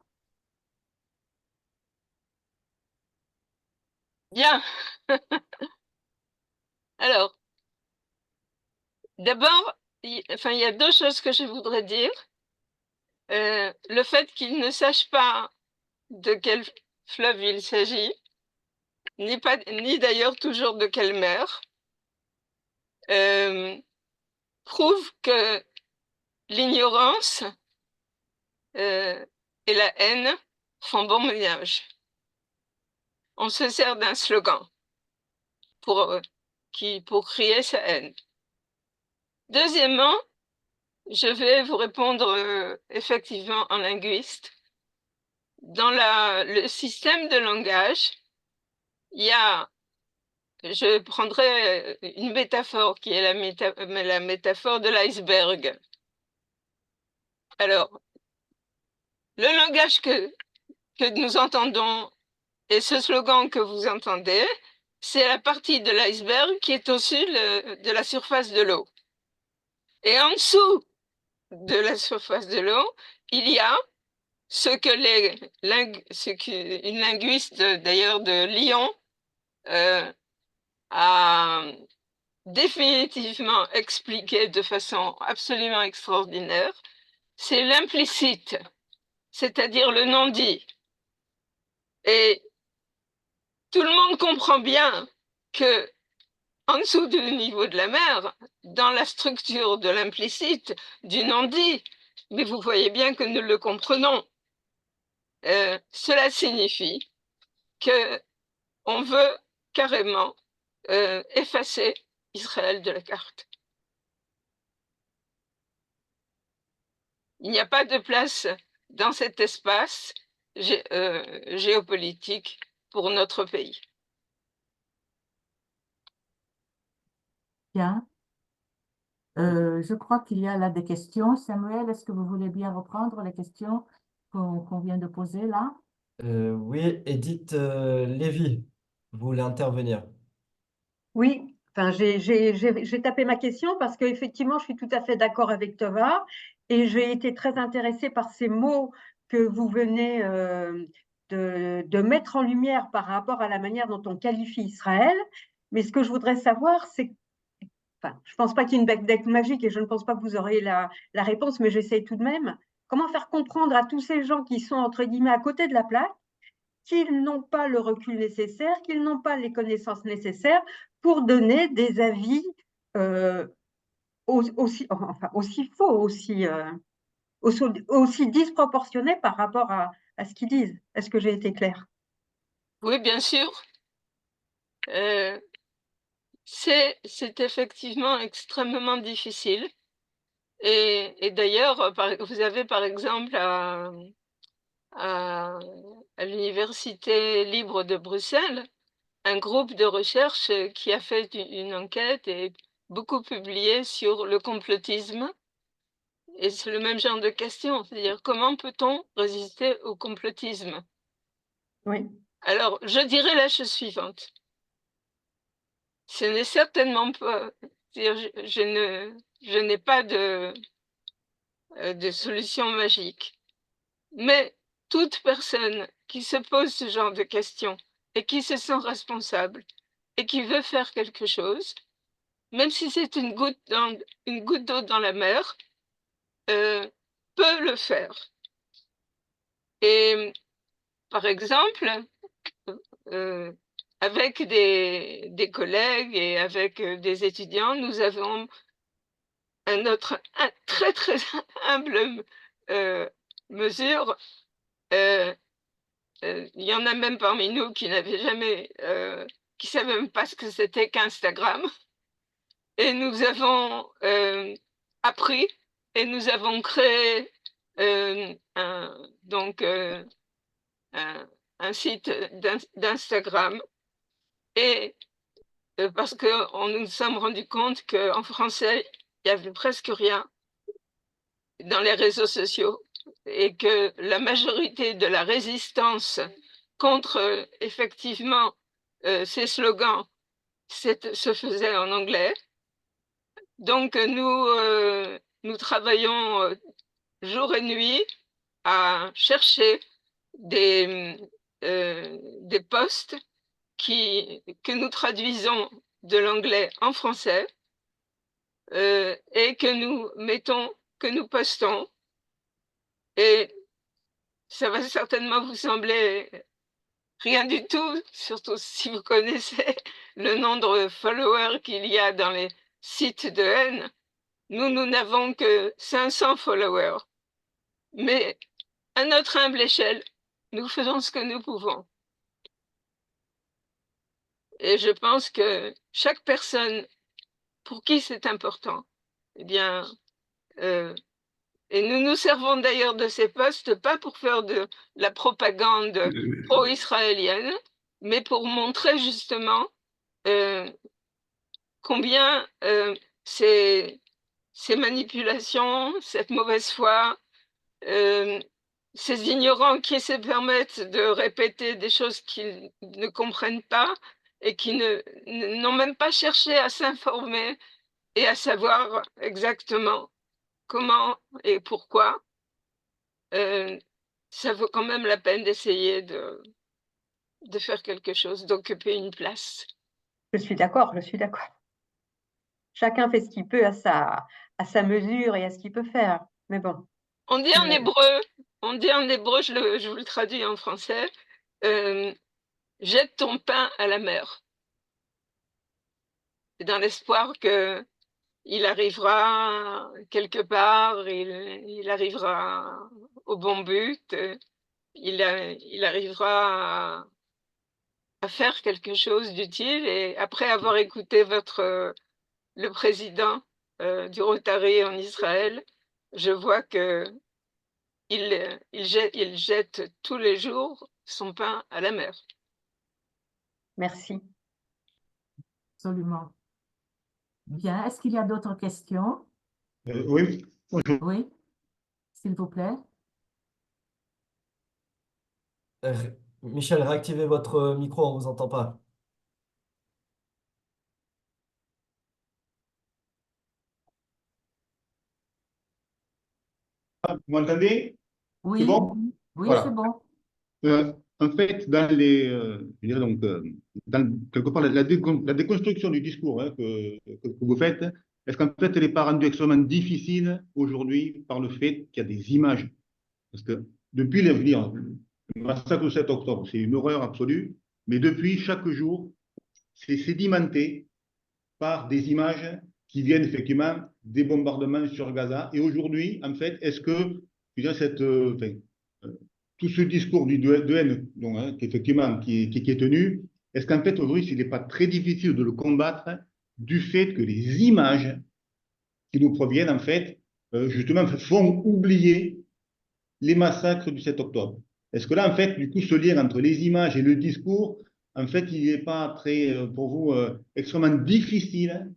Bien. Alors, d'abord, il y a 2 choses que je voudrais dire. le fait qu'ils ne sachent pas de quel fleuve il s'agit, ni d'ailleurs toujours de quelle mer, prouve que l'ignorance et la haine font bon ménage. On se sert d'un slogan pour crier sa haine. Deuxièmement, je vais vous répondre effectivement en linguiste. Dans le système de langage, il y a, je prendrai une métaphore qui est la métaphore de l'iceberg. Alors, le langage que nous entendons et ce slogan que vous entendez, c'est la partie de l'iceberg qui est au-dessus de la surface de l'eau. Et en dessous de la surface de l'eau, il y a ce qu'une linguiste d'ailleurs de Lyon a définitivement expliqué de façon absolument extraordinaire, c'est l'implicite, c'est-à-dire le non-dit. Et tout le monde comprend bien que en dessous du niveau de la mer, dans la structure de l'implicite, du non-dit, mais vous voyez bien que nous le comprenons. Cela signifie que on veut carrément effacer Israël de la carte. Il n'y a pas de place dans cet espace géopolitique pour notre pays. Bien. Je crois qu'il y a là des questions. Samuel, est-ce que vous voulez bien reprendre les questions qu'on vient de poser là? Oui, Edith Lévy, vous voulez intervenir? Oui, enfin, j'ai tapé ma question parce qu'effectivement, je suis tout à fait d'accord avec Tova et j'ai été très intéressée par ces mots que vous venez de mettre en lumière par rapport à la manière dont on qualifie Israël. Mais ce que je voudrais savoir, c'est, enfin, je ne pense pas qu'il y ait une baguette magique et je ne pense pas que vous aurez la réponse, mais j'essaie tout de même. Comment faire comprendre à tous ces gens qui sont, entre guillemets, à côté de la plaque, qu'ils n'ont pas le recul nécessaire, qu'ils n'ont pas les connaissances nécessaires pour donner des avis aussi faux, aussi disproportionnés par rapport à ce qu'ils disent. Est-ce que j'ai été claire? Oui, bien sûr. C'est effectivement extrêmement difficile. Et d'ailleurs, vous avez par exemple à l'Université libre de Bruxelles un groupe de recherche qui a fait une enquête et beaucoup publié sur le complotisme. Et c'est le même genre de question, c'est-à-dire comment peut-on résister au complotisme? Oui. Alors, je dirais la chose suivante. Ce n'est certainement pas, je n'ai pas de solution magique. Mais toute personne qui se pose ce genre de questions et qui se sent responsable et qui veut faire quelque chose, même si c'est une goutte d'eau dans la mer, peut le faire. Et par exemple, avec des collègues et avec des étudiants, nous avons un très très humble mesure. Il y en a même parmi nous qui n'avaient jamais, qui savaient même pas ce que c'était qu'Instagram. Et nous avons appris et nous avons créé un site d'Instagram. Et parce qu'on nous sommes rendu compte qu'en français, il y avait presque rien dans les réseaux sociaux et que la majorité de la résistance contre effectivement ces slogans se faisait en anglais. Donc nous travaillons jour et nuit à chercher des posts que nous traduisons de l'anglais en français et que nous postons. Et ça va certainement vous sembler rien du tout, surtout si vous connaissez le nombre de followers qu'il y a dans les sites de haine. Nous n'avons que 500 followers. Mais à notre humble échelle, nous faisons ce que nous pouvons. Et je pense que chaque personne pour qui c'est important, eh bien, et nous nous servons d'ailleurs de ces postes, pas pour faire de la propagande pro-israélienne, mais pour montrer justement combien ces manipulations, cette mauvaise foi, ces ignorants qui se permettent de répéter des choses qu'ils ne comprennent pas et qui n'ont même pas cherché à s'informer et à savoir exactement comment et pourquoi, ça vaut quand même la peine d'essayer de faire quelque chose, d'occuper une place. Je suis d'accord, je suis d'accord. Chacun fait ce qu'il peut à sa mesure et à ce qu'il peut faire. Mais bon. On dit en hébreu, je vous le traduis en français, jette ton pain à la mer. C'est dans l'espoir que il arrivera quelque part, il arrivera au bon but, il arrivera à faire quelque chose d'utile. Et après avoir écouté le président du Rotary en Israël, je vois que il jette tous les jours son pain à la mer. Merci. Absolument. Bien, est-ce qu'il y a d'autres questions? Oui, bonjour. Oui, s'il vous plaît. Michel, réactivez votre micro, on ne vous entend pas. Vous m'entendez? Oui, C'est bon? oui, Voilà. c'est bon. En fait, dans je dirais donc, quelque part, la déconstruction du discours hein, que vous faites, est-ce qu'en fait, elle n'est pas rendue extrêmement difficile aujourd'hui par le fait qu'il y a des images? Parce que depuis l'avenir, le massacre du 7 octobre, c'est une horreur absolue, mais depuis, chaque jour, c'est sédimenté par des images qui viennent effectivement des bombardements sur Gaza. Et aujourd'hui, en fait, est-ce que je dirais, tout ce discours de haine donc, hein, effectivement, qui est tenu, est-ce qu'en fait, aujourd'hui, il n'est pas très difficile de le combattre du fait que les images qui nous proviennent, en fait, justement, font oublier les massacres du 7 octobre? Est-ce que là, en fait, du coup, ce lien entre les images et le discours, en fait, il n'est pas très, pour vous, extrêmement difficile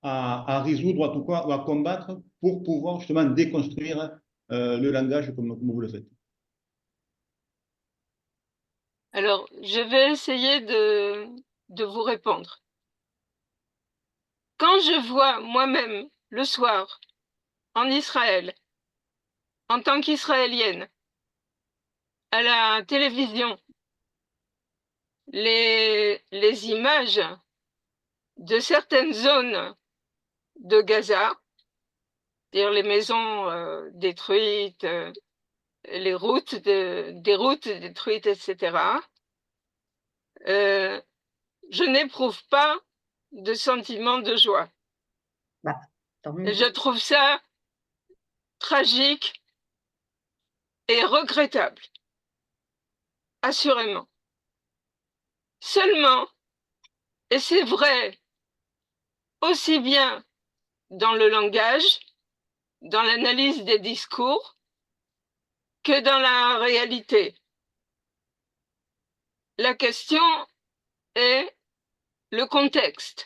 à résoudre, en tout cas, ou à combattre pour pouvoir justement déconstruire le langage comme vous le faites? Alors, je vais essayer de vous répondre. Quand je vois moi-même le soir en Israël, en tant qu'Israélienne, à la télévision, les images de certaines zones de Gaza, c'est-à-dire les maisons détruites, des routes détruites, etc., je n'éprouve pas de sentiment de joie. Bah, tant mieux. Je trouve ça tragique et regrettable, assurément. Seulement, et c'est vrai aussi bien dans le langage, dans l'analyse des discours, que dans la réalité. La question est le contexte.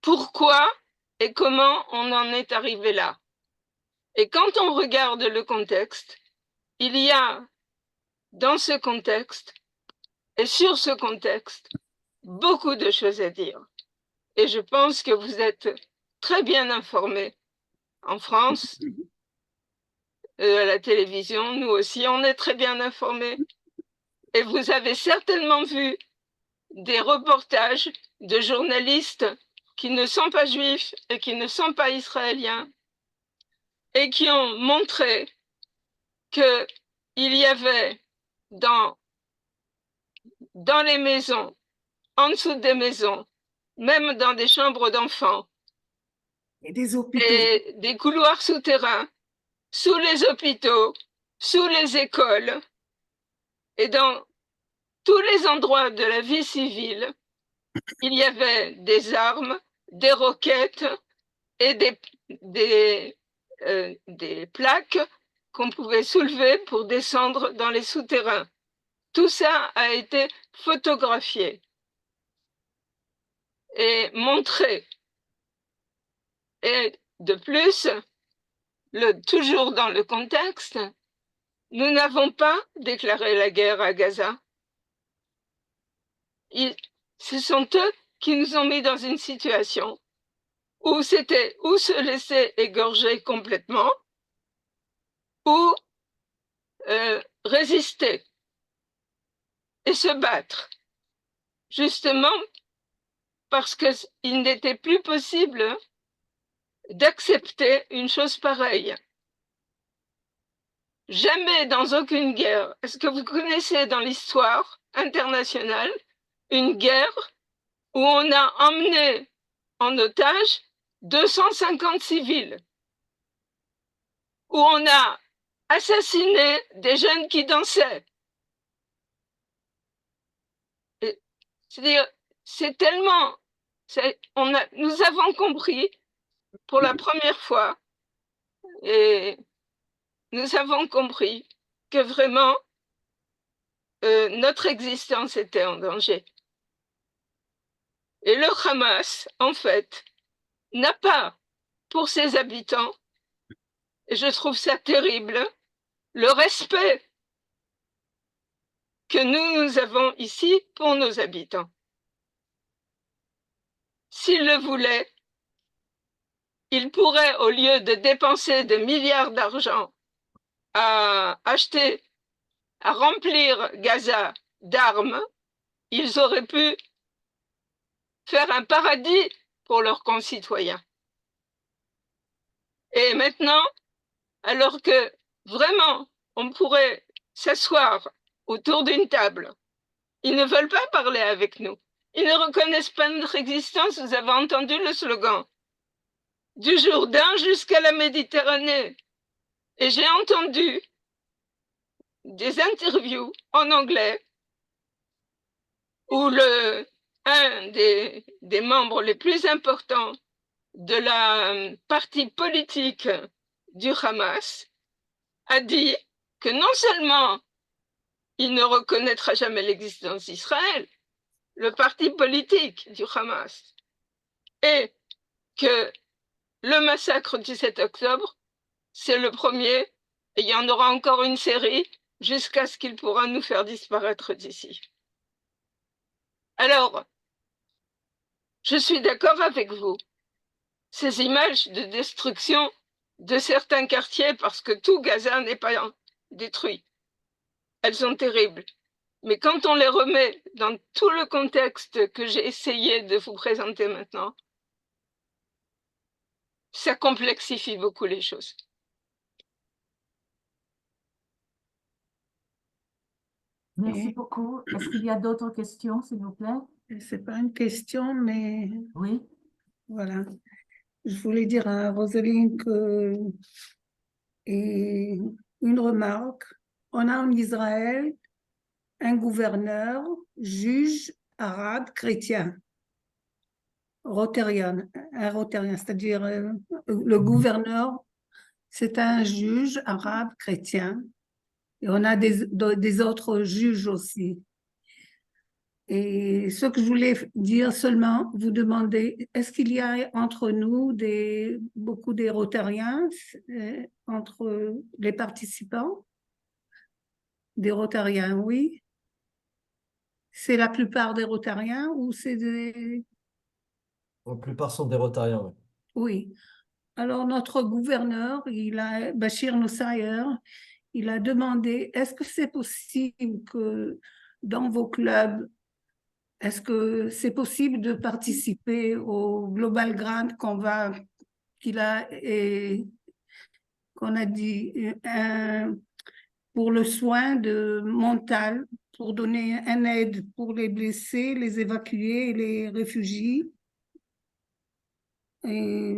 Pourquoi et comment on en est arrivé là? Et quand on regarde le contexte, il y a dans ce contexte et sur ce contexte beaucoup de choses à dire. Et je pense que vous êtes très bien informés en France, à la télévision, nous aussi, on est très bien informés. Et vous avez certainement vu des reportages de journalistes qui ne sont pas juifs et qui ne sont pas israéliens et qui ont montré qu'il y avait dans les maisons, en dessous des maisons, même dans des chambres d'enfants, Et des hôpitaux. et des couloirs souterrains, sous les hôpitaux, sous les écoles, et dans tous les endroits de la vie civile, il y avait des armes, des roquettes et des plaques qu'on pouvait soulever pour descendre dans les souterrains. Tout ça a été photographié et montré. Et de plus, toujours dans le contexte, nous n'avons pas déclaré la guerre à Gaza. Ce sont eux qui nous ont mis dans une situation où c'était ou se laisser égorger complètement ou résister et se battre, justement parce qu'il n'était plus possible d'accepter une chose pareille. Jamais dans aucune guerre, est-ce que vous connaissez dans l'histoire internationale une guerre où on a emmené en otage 250 civils, où on a assassiné des jeunes qui dansaient? C'est-à-dire, c'est tellement... nous avons compris pour la première fois, et nous avons compris que vraiment notre existence était en danger. Et le Hamas, en fait, n'a pas pour ses habitants, et je trouve ça terrible, le respect que nous avons ici pour nos habitants. S'il le voulait, il pourrait, au lieu de dépenser des milliards d'argent à acheter, à remplir Gaza d'armes, ils auraient pu faire un paradis pour leurs concitoyens. Et maintenant, alors que vraiment on pourrait s'asseoir autour d'une table, ils ne veulent pas parler avec nous. Ils ne reconnaissent pas notre existence. Vous avez entendu le slogan du Jourdain jusqu'à la Méditerranée. Et j'ai entendu des interviews en anglais où un des membres les plus importants de la partie politique du Hamas a dit que non seulement il ne reconnaîtra jamais l'existence d'Israël, le parti politique du Hamas, et que le massacre du 7 octobre, c'est le premier, et il y en aura encore une série jusqu'à ce qu'il pourra nous faire disparaître d'ici. Alors, je suis d'accord avec vous. Ces images de destruction de certains quartiers, parce que tout Gaza n'est pas détruit, elles sont terribles. Mais quand on les remet dans tout le contexte que j'ai essayé de vous présenter maintenant, ça complexifie beaucoup les choses. Merci beaucoup. Est-ce qu'il y a d'autres questions, s'il vous plaît? C'est pas une question, mais Oui. voilà. Je voulais dire à Roselyne que, et une remarque, on a en Israël un gouverneur, juge arabe chrétien, rotarian, un rotarian, c'est-à-dire le gouverneur, c'est un juge arabe chrétien. Et on a des autres juges aussi. Et ce que je voulais dire seulement, vous demander, est-ce qu'il y a entre nous beaucoup des rotariens, entre les participants? Des rotariens, oui. C'est la plupart des rotariens ou c'est des... La plupart sont des rotariens, oui. Oui. Alors, notre gouverneur, Bachir Noussayer, il a demandé, est-ce que c'est possible que dans vos clubs, est-ce que c'est possible de participer au Global Grant qu'on a dit, pour le soin mental, pour donner une aide pour les blessés, les évacués et les réfugiés. Et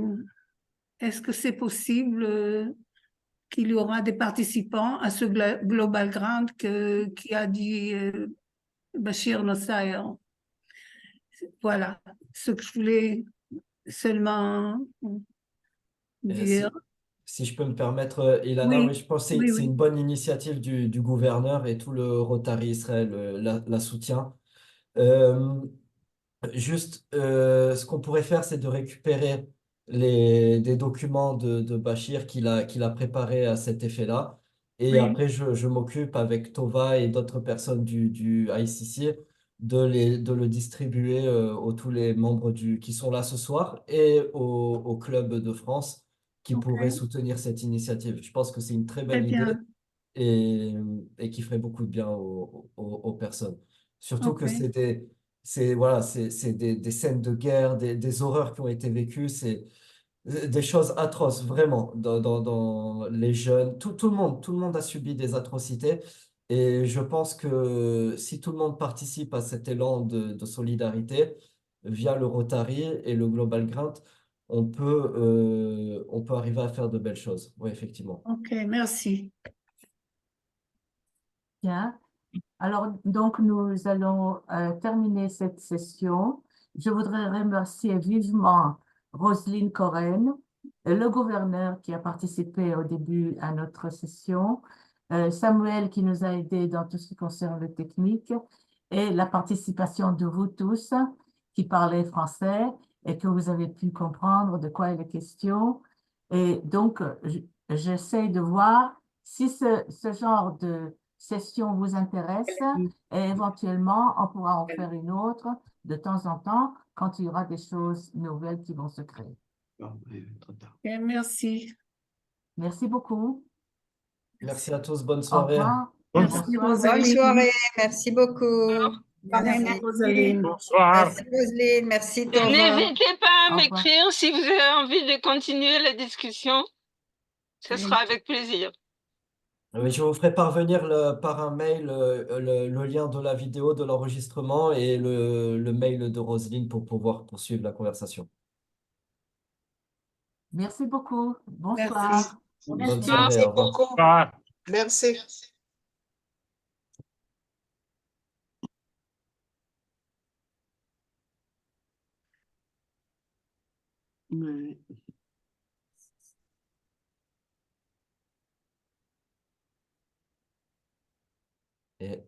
est-ce que c'est possible qu'il y aura des participants à ce Global Grant qui a dit Bachir Nossair? Voilà ce que je voulais seulement dire. Si je peux me permettre, Ilana, Oui, oui, je pense que oui, c'est une oui. bonne initiative du gouverneur et tout le Rotary Israël la soutient. Euh, Juste, ce qu'on pourrait faire, c'est de récupérer des documents de Bachir qu'il a préparés à cet effet-là. Et Oui. après, je m'occupe avec Tova et d'autres personnes du ICC de le distribuer aux tous les membres qui sont là ce soir et au club de France qui Ok, pourraient soutenir cette initiative. Je pense que c'est une très très belle idée bien. et, et qui ferait beaucoup de bien aux personnes. Surtout Ok, que voilà, c'est des scènes de guerre, des horreurs qui ont été vécues, c'est des choses atroces, vraiment, dans les jeunes. Tout le monde a subi des atrocités. Et je pense que si tout le monde participe à cet élan de solidarité via le Rotary et le Global Grant, on peut arriver à faire de belles choses. Oui, effectivement. ok, merci. Bien. Alors, donc, nous allons terminer cette session. Je voudrais remercier vivement Roselyne Coren, le gouverneur qui a participé au début à notre session, Samuel qui nous a aidés dans tout ce qui concerne le technique et la participation de vous tous qui parlez français et que vous avez pu comprendre de quoi il est question. Et donc, j'essaie de voir si ce genre de session vous intéresse et éventuellement, on pourra en faire une autre de temps en temps quand il y aura des choses nouvelles qui vont se créer. Ok, merci. Merci beaucoup. Merci à tous, bonne Au soirée. revoir. Merci, Bonsoir. Bonne Rosaline. soirée, merci beaucoup. Merci, Merci, Rosaline. Bonsoir. merci Roselyne, merci Et Tova. n'hésitez pas à Au revoir. m'écrire si vous avez envie de continuer la discussion. Ce sera avec plaisir. Oui, je vous ferai parvenir par un mail le lien de la vidéo, de l'enregistrement et le mail de Roselyne pour pouvoir poursuivre la conversation. Merci beaucoup. Merci. Bonsoir. Bonne Bonsoir. soirée, au revoir. Bonsoir. Merci. Oui. Et...